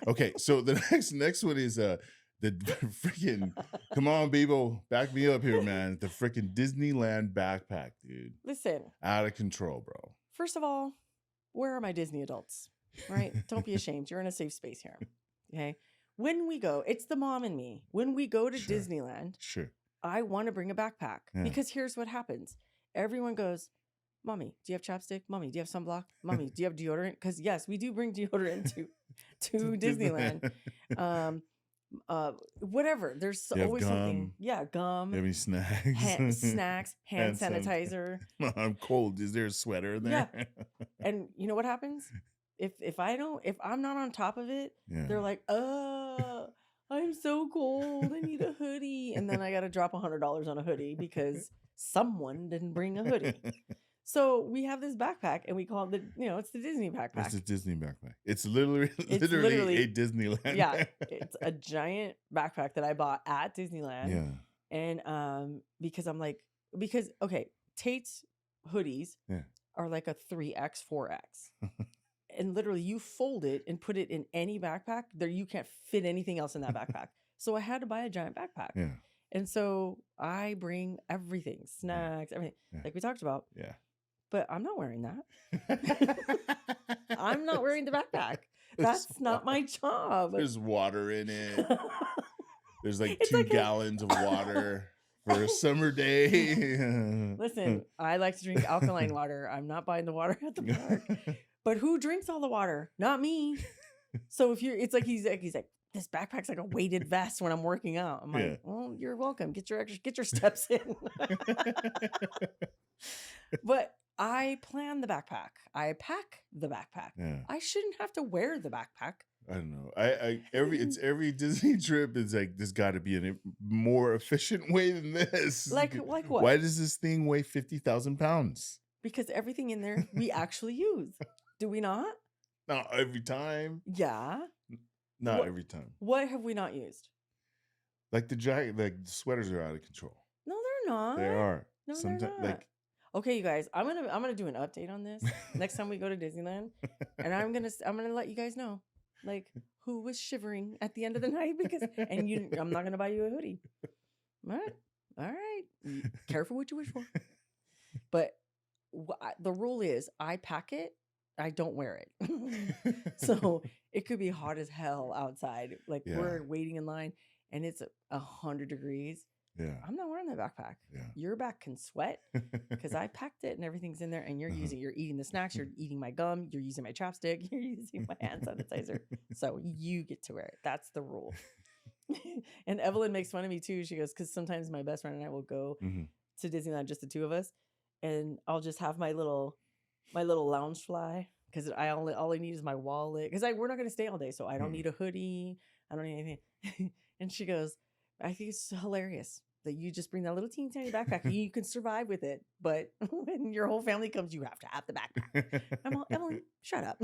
Okay. So the next one is, the freaking, come on, people, back me up here, man. The freaking Disneyland backpack, dude. Listen. Out of control, bro. First of all, where are my Disney adults? Right? Don't be ashamed. You're in a safe space here. Okay? When we go, it's the mom and me. When we go to Disneyland, I want to bring a backpack because here's what happens. Everyone goes, Mommy, do you have chapstick? Mommy, do you have sunblock? Mommy, do you have deodorant? Because yes, we do bring deodorant to Disneyland. Whatever. There's always gum. Something. Yeah, gum. Do you have any snacks? Snacks, hand sanitizer. I'm cold. Is there a sweater in there? Yeah. And you know what happens? If I'm not on top of it, they're like, I'm so cold. I need a hoodie. And then I got to drop $100 on a hoodie because someone didn't bring a hoodie. So we have this backpack and we call it it's the Disney backpack. It's a Disney backpack. It's literally a Disneyland. Yeah. It's a giant backpack that I bought at Disneyland. Yeah. And because okay, Tate's hoodies are like a 3X, 4X. And literally you fold it and put it in any backpack. There you can't fit anything else in that backpack. So I had to buy a giant backpack. Yeah. And so I bring everything, snacks, everything, like we talked about. Yeah. but I'm not wearing that. I'm not wearing the backpack. That's not my job. There's water in it. There's like It's 2 like gallons of water for a summer day. Listen, I like to drink alkaline water. I'm not buying the water at the park. But who drinks all the water? Not me. So if you're, it's like he's like this backpack's like a weighted vest when I'm working out. I'm like, well, you're welcome. Get your steps in. But I plan the backpack. I pack the backpack. Yeah. I shouldn't have to wear the backpack. I don't know. Every Disney trip is like, there's got to be a more efficient way than this. Like what? Why does this thing weigh 50,000 pounds? Because everything in there we actually use. Do we not? Not every time. Yeah. Not every time. What have we not used? Like the jacket, like the sweaters are out of control. No, they're not. They are. No, they're not. Like, okay, you guys, I'm gonna do an update on this next time we go to Disneyland, and I'm gonna let you guys know, like, who was shivering at the end of the night I'm not gonna buy you a hoodie. All right. Careful what you wish for. But the rule is, I pack it, I don't wear it. So it could be hot as hell outside. Like we're waiting in line, and it's 100 degrees. Yeah. I'm not wearing that backpack. Yeah. Your back can sweat because I packed it and everything's in there, and you're eating the snacks, you're eating my gum, you're using my chapstick, you're using my hand sanitizer. So you get to wear it. That's the rule. And Evelyn makes fun of me too. She goes, because sometimes my best friend and I will go to Disneyland, just the two of us, and I'll just have my little lounge fly, because all I need is my wallet, because we're not going to stay all day, so I don't need a hoodie, I don't need anything. And she goes, I think it's hilarious that you just bring that little teeny tiny backpack and you can survive with it, but when your whole family comes, you have to have the backpack. I'm all, Evelyn, shut up.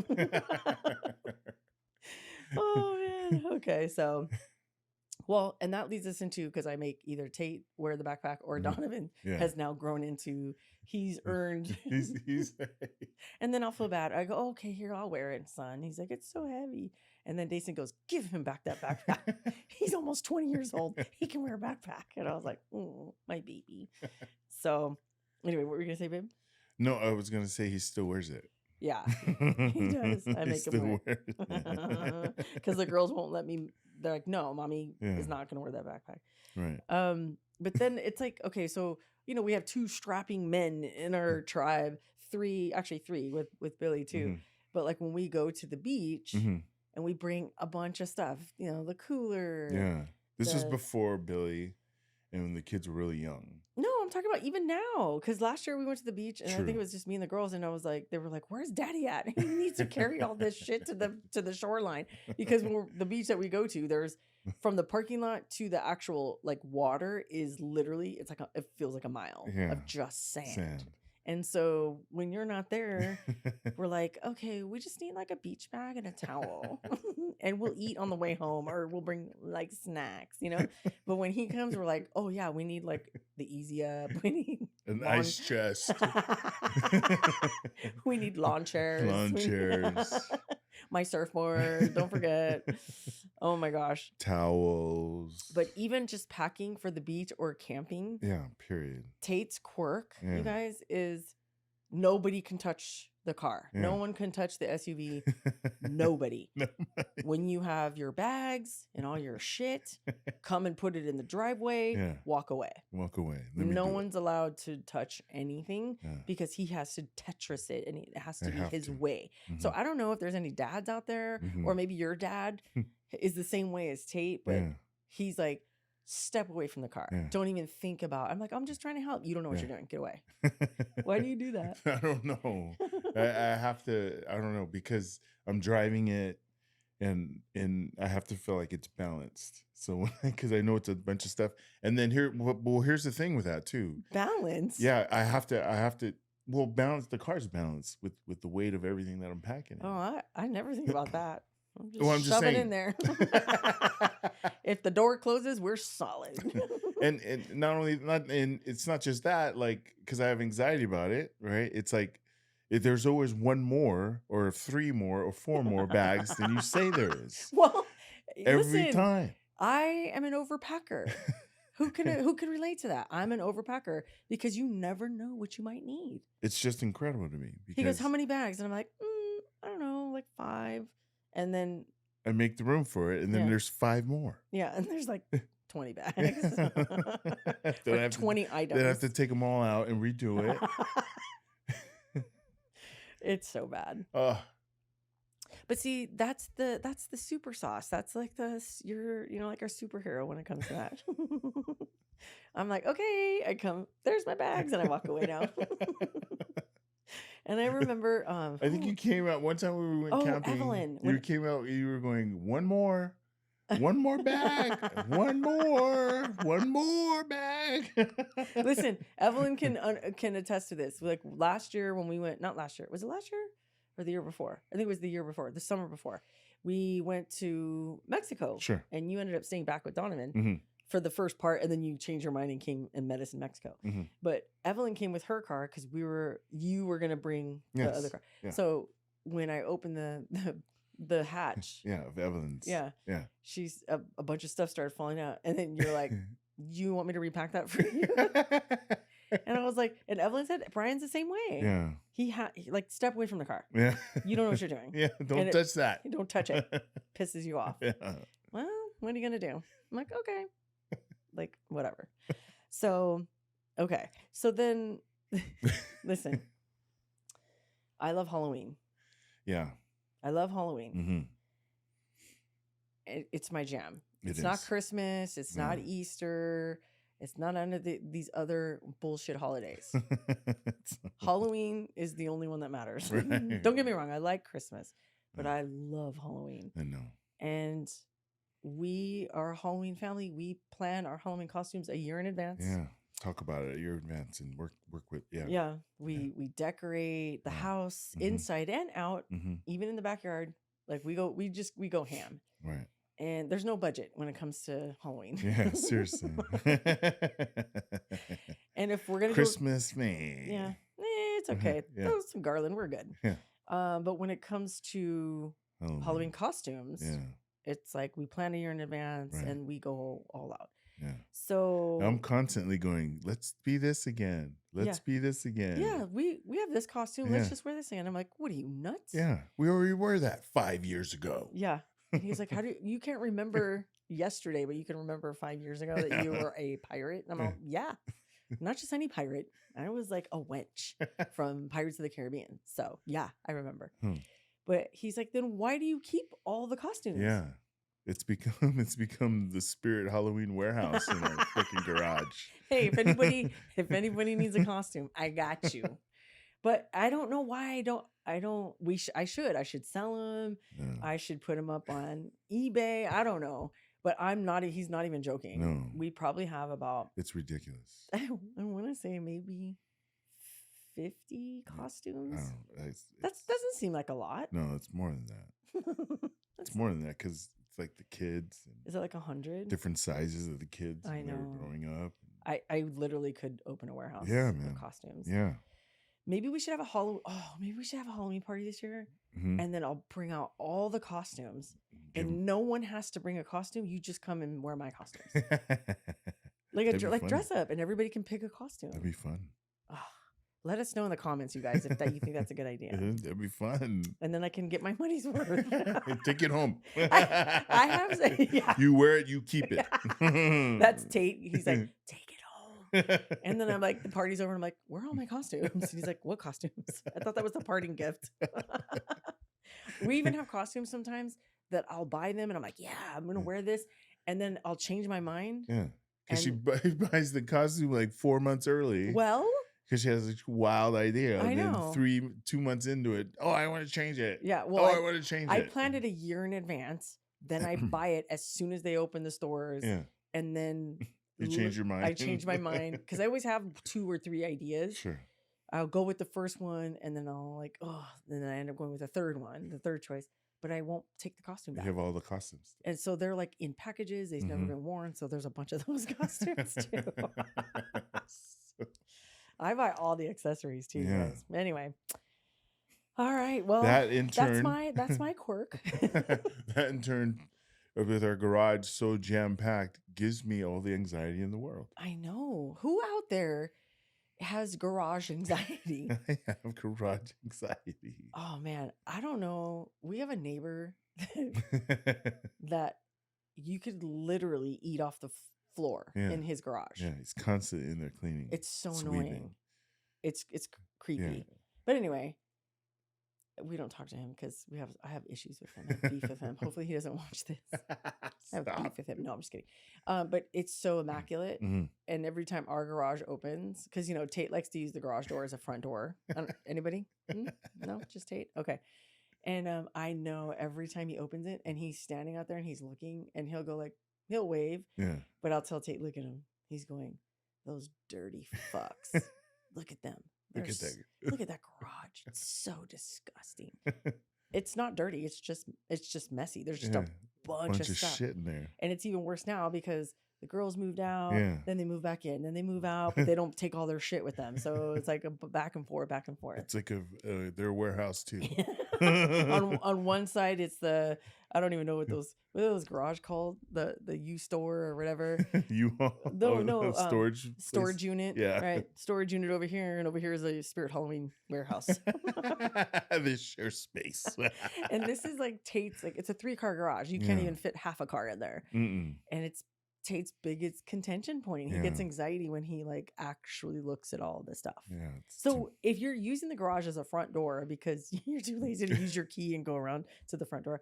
Oh man. Okay, so well, and that leads us into, because I make either Tate wear the backpack or Donovan has now grown into, he's earned. he's And then I'll feel bad. I go, oh, okay, here, I'll wear it, son. He's like, it's so heavy. And then Dason goes, give him back that backpack. He's almost 20 years old. He can wear a backpack. And I was like, oh, my baby. So anyway, what were you going to say, babe? No, I was going to say he still wears it. Yeah, he does. I make him wear it. Because the girls won't let me. They're like, no, mommy is not going to wear that backpack. Right. But then it's like, okay, so, we have 2 strapping men in our tribe, 3 with Billy too. But like when we go to the beach and we bring a bunch of stuff, the cooler. Yeah. This was before Billy and when the kids were really young. No, I'm talking about even now. Because last year we went to the beach, and I think it was just me and the girls, and I was like, they were like, "Where's Daddy at? He needs to carry all this shit to the shoreline." Because the beach that we go to, there's from the parking lot to the actual like water is literally, it's like it feels like a mile of just sand. And so when you're not there, we're like, okay, we just need like a beach bag and a towel, and we'll eat on the way home, or we'll bring like snacks, But when he comes, we're like, oh yeah, we need like the Easy Up, we need an ice chest, we need lawn chairs, my surfboard, don't forget. Oh my gosh, towels. But even just packing for the beach or camping, period. Tate's quirk, you guys, is nobody can touch the car. No one can touch the SUV. Nobody. When you have your bags and all your shit, come and put it in the driveway. Walk away. No one's allowed to touch anything because he has to Tetris it, and it has to be his way. So I don't know if there's any dads out there, or maybe your dad is the same way as Tate, but he's like, step away from the car. Don't even think about. I'm like, I'm just trying to help. You don't know what you're doing. Get away. Why do you do that? I don't know. I have to. I don't know, because I'm driving it, and I have to feel like it's balanced. So because I know it's a bunch of stuff, and then here's the thing with that too. Balance. Yeah, I have to. Well, balance. The car's balanced with the weight of everything that I'm packing. Oh, I never think about that. I'm just shove saying. it in there. If the door closes, we're solid. and it's not just that, like, because I have anxiety about it, right? It's like there's always 1 more or 3 more or 4 more bags than you say there is. Well, every time. I am an overpacker. Who can relate to that? I'm an overpacker because you never know what you might need. It's just incredible to me. He goes, how many bags? And I'm like, I don't know, like 5. And then I make the room for it, and then there's 5 more. Yeah, and there's like 20 bags. Or 20 items. Then I have to take them all out and redo it. It's so bad. But see, that's the super sauce. That's like you're like our superhero when it comes to that. I'm like, okay, there's my bags, and I walk away now. And I remember I think you came out one time when we went camping. Evelyn. You came out, you were going, one more bag, one more bag. Listen, Evelyn can attest to this. Like last year when we went, not last year, was it last year or the year before? I think it was the year before, the summer before. We went to Mexico. Sure. And you ended up staying back with Donovan for the first part, and then you changed your mind and came and met us in Mexico. But Evelyn came with her car because you were gonna bring the other car. Yeah. So when I opened the hatch, of Evelyn's, she's a bunch of stuff started falling out, and then you're like, "You want me to repack that for you?" And I was like, and Evelyn said, "Brian's the same way. Yeah, he like step away from the car. Yeah, you don't know what you're doing. Yeah, don't touch that. Don't touch it. Pisses you off. Yeah. Well, what are you gonna do?" I'm like, okay. Like, whatever. So, okay. So then, listen, I love Halloween. Yeah. I love Halloween. It's my jam. It's not Christmas. It's not Easter. It's not under these other bullshit holidays. Halloween is the only one that matters. Right. Don't get me wrong. I like Christmas, but I love Halloween. I know. And we are a Halloween family. We plan our Halloween costumes a year in advance. Yeah. Talk about it a year in advance and work with, Yeah. We decorate the house inside and out, even in the backyard. Like we go ham. Right. And there's no budget when it comes to Halloween. Yeah, seriously. And if we're going to Christmas, man. Yeah. It's okay. Throw some garland. We're good. Yeah. But when it comes to Halloween costumes, it's like we plan a year in advance and we go all out. Yeah. So I'm constantly going, let's be this again. Let's be this again. Yeah, we have this costume. Let's just wear this again. I'm like, what are you, nuts? Yeah. We already wore that 5 years ago. Yeah. And he's like, you can't remember yesterday, but you can remember 5 years ago that you were a pirate. And I'm like, yeah. Not just any pirate. I was like a wench from Pirates of the Caribbean. So yeah, I remember. But he's like, then why do you keep all the costumes? Yeah. It's become the Spirit Halloween warehouse in our freaking garage. Hey, if anybody needs a costume, I got you. But I don't know why I should sell them. Yeah. I should put them up on eBay. I don't know. But he's not even joking. No. We probably have about, it's ridiculous. I want to say maybe 50 costumes. That doesn't seem like a lot. No, it's more than that. It's more than that because it's like the kids. Is it like 100? Different sizes of the kids when they were growing up. I literally could open a warehouse of costumes. Yeah. Maybe we should have a Halloween party this year. And then I'll bring out all the costumes. And no one has to bring a costume. You just come and wear my costumes. like dress up and everybody can pick a costume. That'd be fun. Oh, let us know in the comments, you guys, if you think that's a good idea. That'd be fun. And then I can get my money's worth. Take it home. I have yeah. You wear it, you keep it. That's Tate. He's like, take it home. And then I'm like, the party's over. And I'm like, where are all my costumes? And he's like, what costumes? I thought that was the parting gift. We even have costumes sometimes that I'll buy them and I'm like, yeah, I'm going to wear this. And then I'll change my mind. Yeah. Because she buys the costume like 4 months early. Well, because she has a wild idea. I know. Then 2 months into it, I want to change it. Yeah. Well, I want to change it. I planned it a year in advance. Then I buy it as soon as they open the stores. Yeah. And then you change your mind. I change my mind because I always have 2 or 3 ideas. Sure. I'll go with the first one and then I'll like, then I end up going with the third one, the third choice. But I won't take the costume back. You have all the costumes. And so they're like in packages. They've never been worn. So there's a bunch of those costumes too. I buy all the accessories too, guys. Anyway. All right. Well, that in turn, that's my quirk. That in turn with our garage so jam packed gives me all the anxiety in the world. I know. Who out there has garage anxiety? I have garage anxiety. Oh man, I don't know. We have a neighbor that you could literally eat off the floor in his garage. Yeah, he's constantly in there cleaning. It's so Sweeping. annoying. It's creepy. Yeah. But anyway, we don't talk to him because I have issues with him. I have beef with him. Hopefully he doesn't watch this. I have beef with him. No, I'm just kidding. But it's so immaculate. Mm-hmm. And every time our garage opens, because Tate likes to use the garage door as a front door. Anybody? No, just Tate. Okay. And I know every time he opens it and he's standing out there and he's looking and he'll go he'll wave. Yeah. But I'll tell Tate, look at him. He's going, those dirty fucks. Look at them. Look at that garage. It's so disgusting. It's not dirty. It's just messy. There's just a bunch of stuff. Shit in there. And it's even worse now because the girls moved out, then they move back in, then they move out, but they don't take all their shit with them. So it's like a back and forth. It's like their warehouse too. on one side, it's I don't even know what those garage called, the U store or whatever. Storage unit. Yeah, right. Storage unit over here, and over here is a Spirit Halloween warehouse. They share space. And this is like Tate's. It's a 3-car garage. You can't even fit half a car in there. Mm-mm. And it's Tate's contention point. He gets anxiety when he actually looks at all this stuff. Yeah. So if you're using the garage as a front door because you're too lazy to use your key and go around to the front door,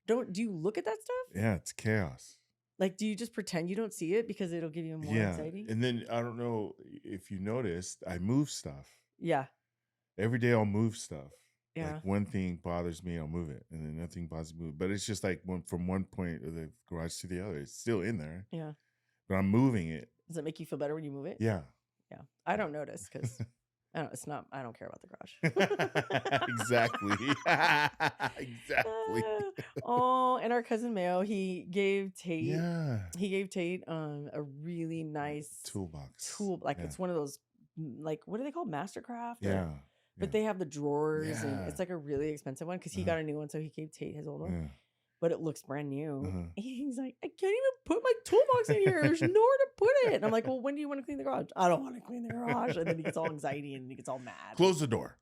do you look at that stuff? Yeah, it's chaos. Do you just pretend you don't see it because it'll give you more anxiety? And then I don't know if you noticed, I move stuff. Yeah. Every day I'll move stuff. Yeah. Like one thing bothers me, I'll move it, and then nothing bothers me. But it's just from one point of the garage to the other. It's still in there. Yeah. But I'm moving it. Does it make you feel better when you move it? Yeah. Yeah. I don't notice because I don't care about the garage. Exactly. Exactly. And our cousin Mayo, he gave Tate a really nice toolbox. It's one of those what are they called? Mastercraft? Yeah. But they have the drawers and it's a really expensive one because he got a new one, so he gave Tate his old one. Yeah. But it looks brand new. He's like, I can't even put my toolbox in here. There's nowhere to put it. And I'm like, well, when do you want to clean the garage? I don't want to clean the garage. And then he gets all anxiety and he gets all mad. Close the door.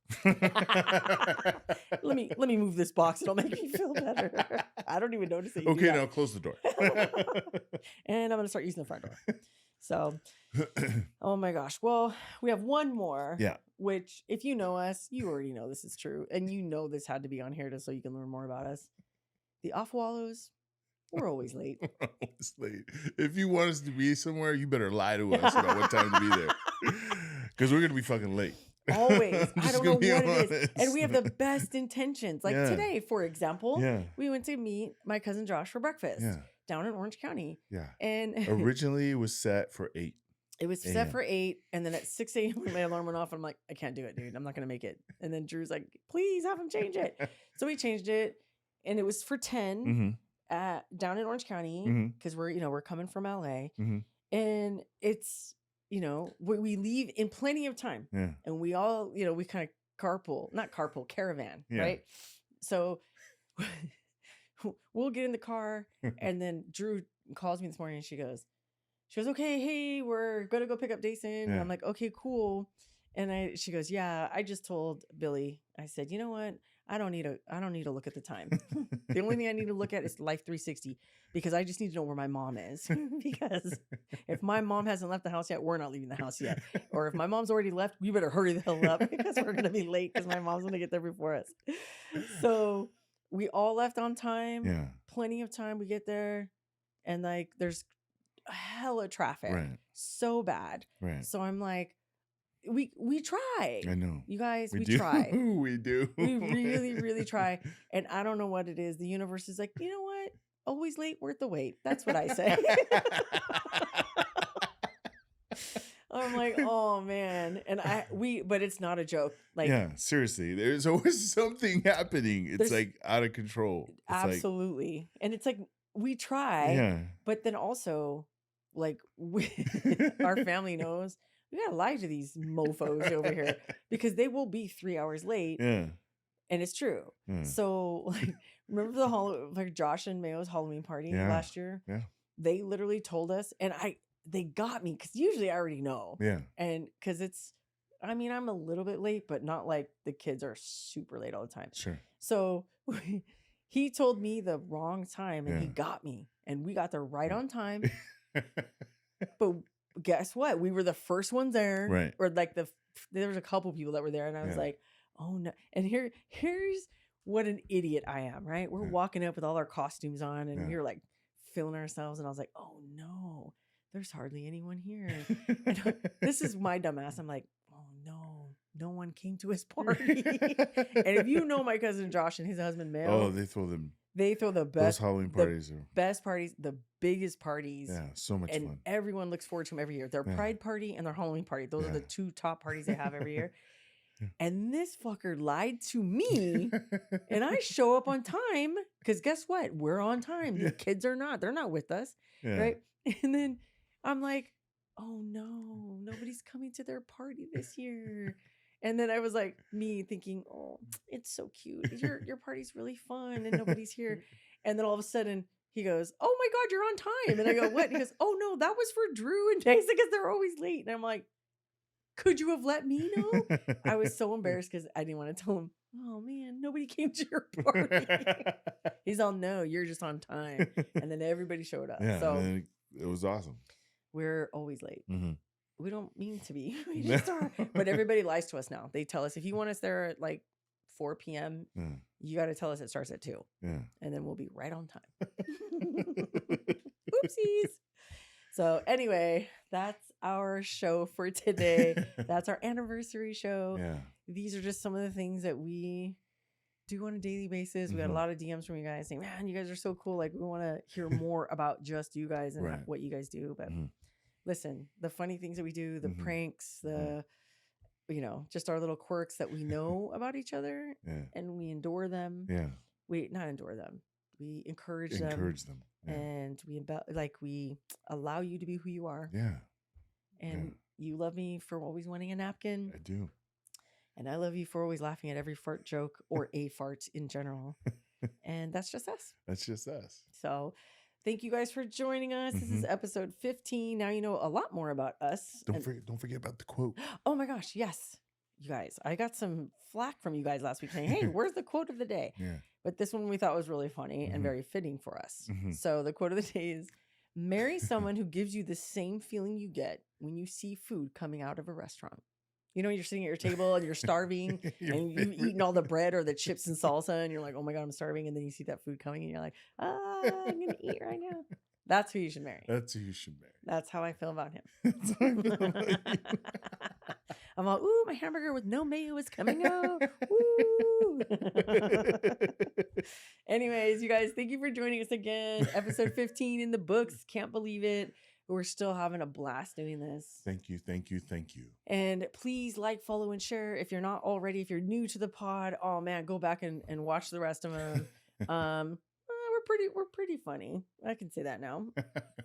Let me move this box. It'll make me feel better. I don't even notice it. Okay, now close the door. And I'm going to start using the front door. So, oh my gosh. Well, we have one more. Yeah. Which, if you know us, you already know this is true. And you know this had to be on here so you can learn more about us. The off-wallows, we're always late. We're always late. If you want us to be somewhere, you better lie to us about what time to be there. Because we're going to be fucking late. Always. I don't know what it is. And we have the best intentions. Today, for example, we went to meet my cousin Josh for breakfast down in Orange County. Yeah. And originally it was set for 8. It was set for 8. And then at 6 a.m. when my alarm went off, I'm like, I can't do it, dude. I'm not going to make it. And then Drew's like, please have him change it. So we changed it. And it was for 10 down in Orange County because we're coming from LA. And it's, we leave in plenty of time. Yeah. And we all, we kind of caravan, right? So we'll get in the car and then Drew calls me this morning and she goes, okay, hey, we're going to go pick up Dason. Yeah. And I'm like, okay, cool. And she goes, yeah, I just told Billy, I said, you know what? I don't need to look at the time. The only thing I need to look at is Life 360 because I just need to know where my mom is. Because if my mom hasn't left the house yet, we're not leaving the house yet. Or if my mom's already left, we better hurry the hell up because we're going to be late because my mom's going to get there before us. So we all left on time. Yeah. Plenty of time. We get there and there's hella traffic. Right. So bad. Right. So I'm like, we try. I know. You guys, we do. try. We do. We really, really try. And I don't know what it is. The universe is like, you know what? Always late, worth the wait. That's what I say. I'm like, oh man. And but it's not a joke. Yeah, seriously. There's always something happening. It's out of control. It's absolutely. And it's like, we try, but then also our family knows we gotta lie to these mofos over here because they will be 3 hours late. Yeah. And it's true. So, like, remember like Josh and Mayo's Halloween party last year? Yeah. They literally told us, and they got me because usually I already know. Yeah. And because I'm a little bit late, but not like the kids are super late all the time. Sure. So he told me the wrong time and he got me, and we got there right on time. But guess what? We were the first ones there. Right. Or like there was a couple people that were there, and I was like, oh no. And here's what an idiot I am, right? We're walking up with all our costumes on, and we were like feeling ourselves, and I was like, oh no, there's hardly anyone here. And this is my dumbass. I'm like, oh no one came to his party. And if you know my cousin Josh and his husband Mayo, they throw the best those Halloween parties, best parties, the biggest parties. Yeah, so much and fun. Everyone looks forward to them every year. Their Pride party and their Halloween party. Those are the two top parties they have every year. And this fucker lied to me, and I show up on time because guess what? We're on time. The kids are not. They're not with us, right? And then I'm like, oh no, nobody's coming to their party this year. And then I was like, me thinking, oh, it's so cute. Your party's really fun, and nobody's here. And then all of a sudden, he goes, oh my God, you're on time. And I go, what? And he goes, oh no, that was for Drew and Jason because they're always late. And I'm like, could you have let me know? I was so embarrassed because I didn't want to tell him, oh man, nobody came to your party. He's all, no, you're just on time. And then everybody showed up. Yeah, so it was awesome. We're always late. Mm-hmm. We don't mean to be. We just are. But everybody lies to us now. They tell us, if you want us there at like 4 p.m., you got to tell us it starts at 2. Yeah. And then we'll be right on time. Oopsies. So anyway, that's our show for today. That's our anniversary show. Yeah. These are just some of the things that we do on a daily basis. We got a lot of DMs from you guys saying, man, you guys are so cool. Like, we want to hear more about just you guys and what you guys do. But listen, the funny things that we do, the pranks, just our little quirks that we know about each other and we endure them. Yeah. We not endure them. We encourage them. Yeah. And we allow you to be who you are. Yeah. And you love me for always wanting a napkin. I do. And I love you for always laughing at every fart joke or a fart in general. And that's just us. That's just us. So thank you guys for joining us. This is episode 15. Now you know a lot more about us. Don't forget about the quote. Oh my gosh, yes. You guys, I got some flack from you guys last week saying, hey, where's the quote of the day? Yeah. But this one we thought was really funny and very fitting for us. So the quote of the day is, marry someone who gives you the same feeling you get when you see food coming out of a restaurant. You know, you're sitting at your table and you're starving and you've eaten all the bread or the chips and salsa and you're like, oh my God, I'm starving. And then you see that food coming and you're like, I'm going to eat right now. That's who you should marry. That's who you should marry. That's how I feel about him. That's how I feel about you. I'm all, ooh, my hamburger with no mayo is coming out. Ooh. Anyways, you guys, thank you for joining us again. Episode 15 in the books. Can't believe it. We're still having a blast doing this. Thank you, thank you, thank you. And please like, follow, and share. If you're not already, if you're new to the pod, oh man, go back and watch the rest of them. We're pretty funny. I can say that now.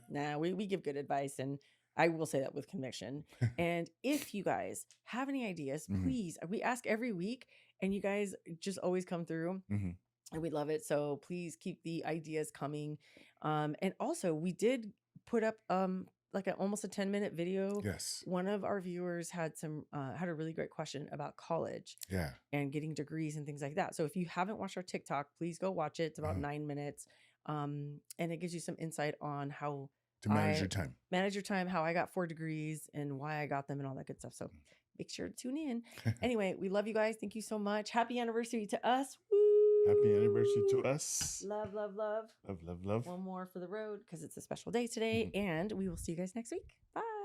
Nah, we give good advice, and I will say that with conviction. And if you guys have any ideas, please, we ask every week, and you guys just always come through. And we love it. So please keep the ideas coming. And also, we did put up almost a 10-minute video. Yes. One of our viewers had a really great question about college. Yeah. And getting degrees and things like that. So if you haven't watched our TikTok, please go watch it. It's about 9 minutes. And it gives you some insight on how to manage your time. Manage your time, how I got 4 degrees and why I got them and all that good stuff. So make sure to tune in. Anyway, we love you guys. Thank you so much. Happy anniversary to us. Woo! Happy anniversary to us. Love, love, love. Love, love, love. One more for the road because it's a special day today. And we will see you guys next week. Bye.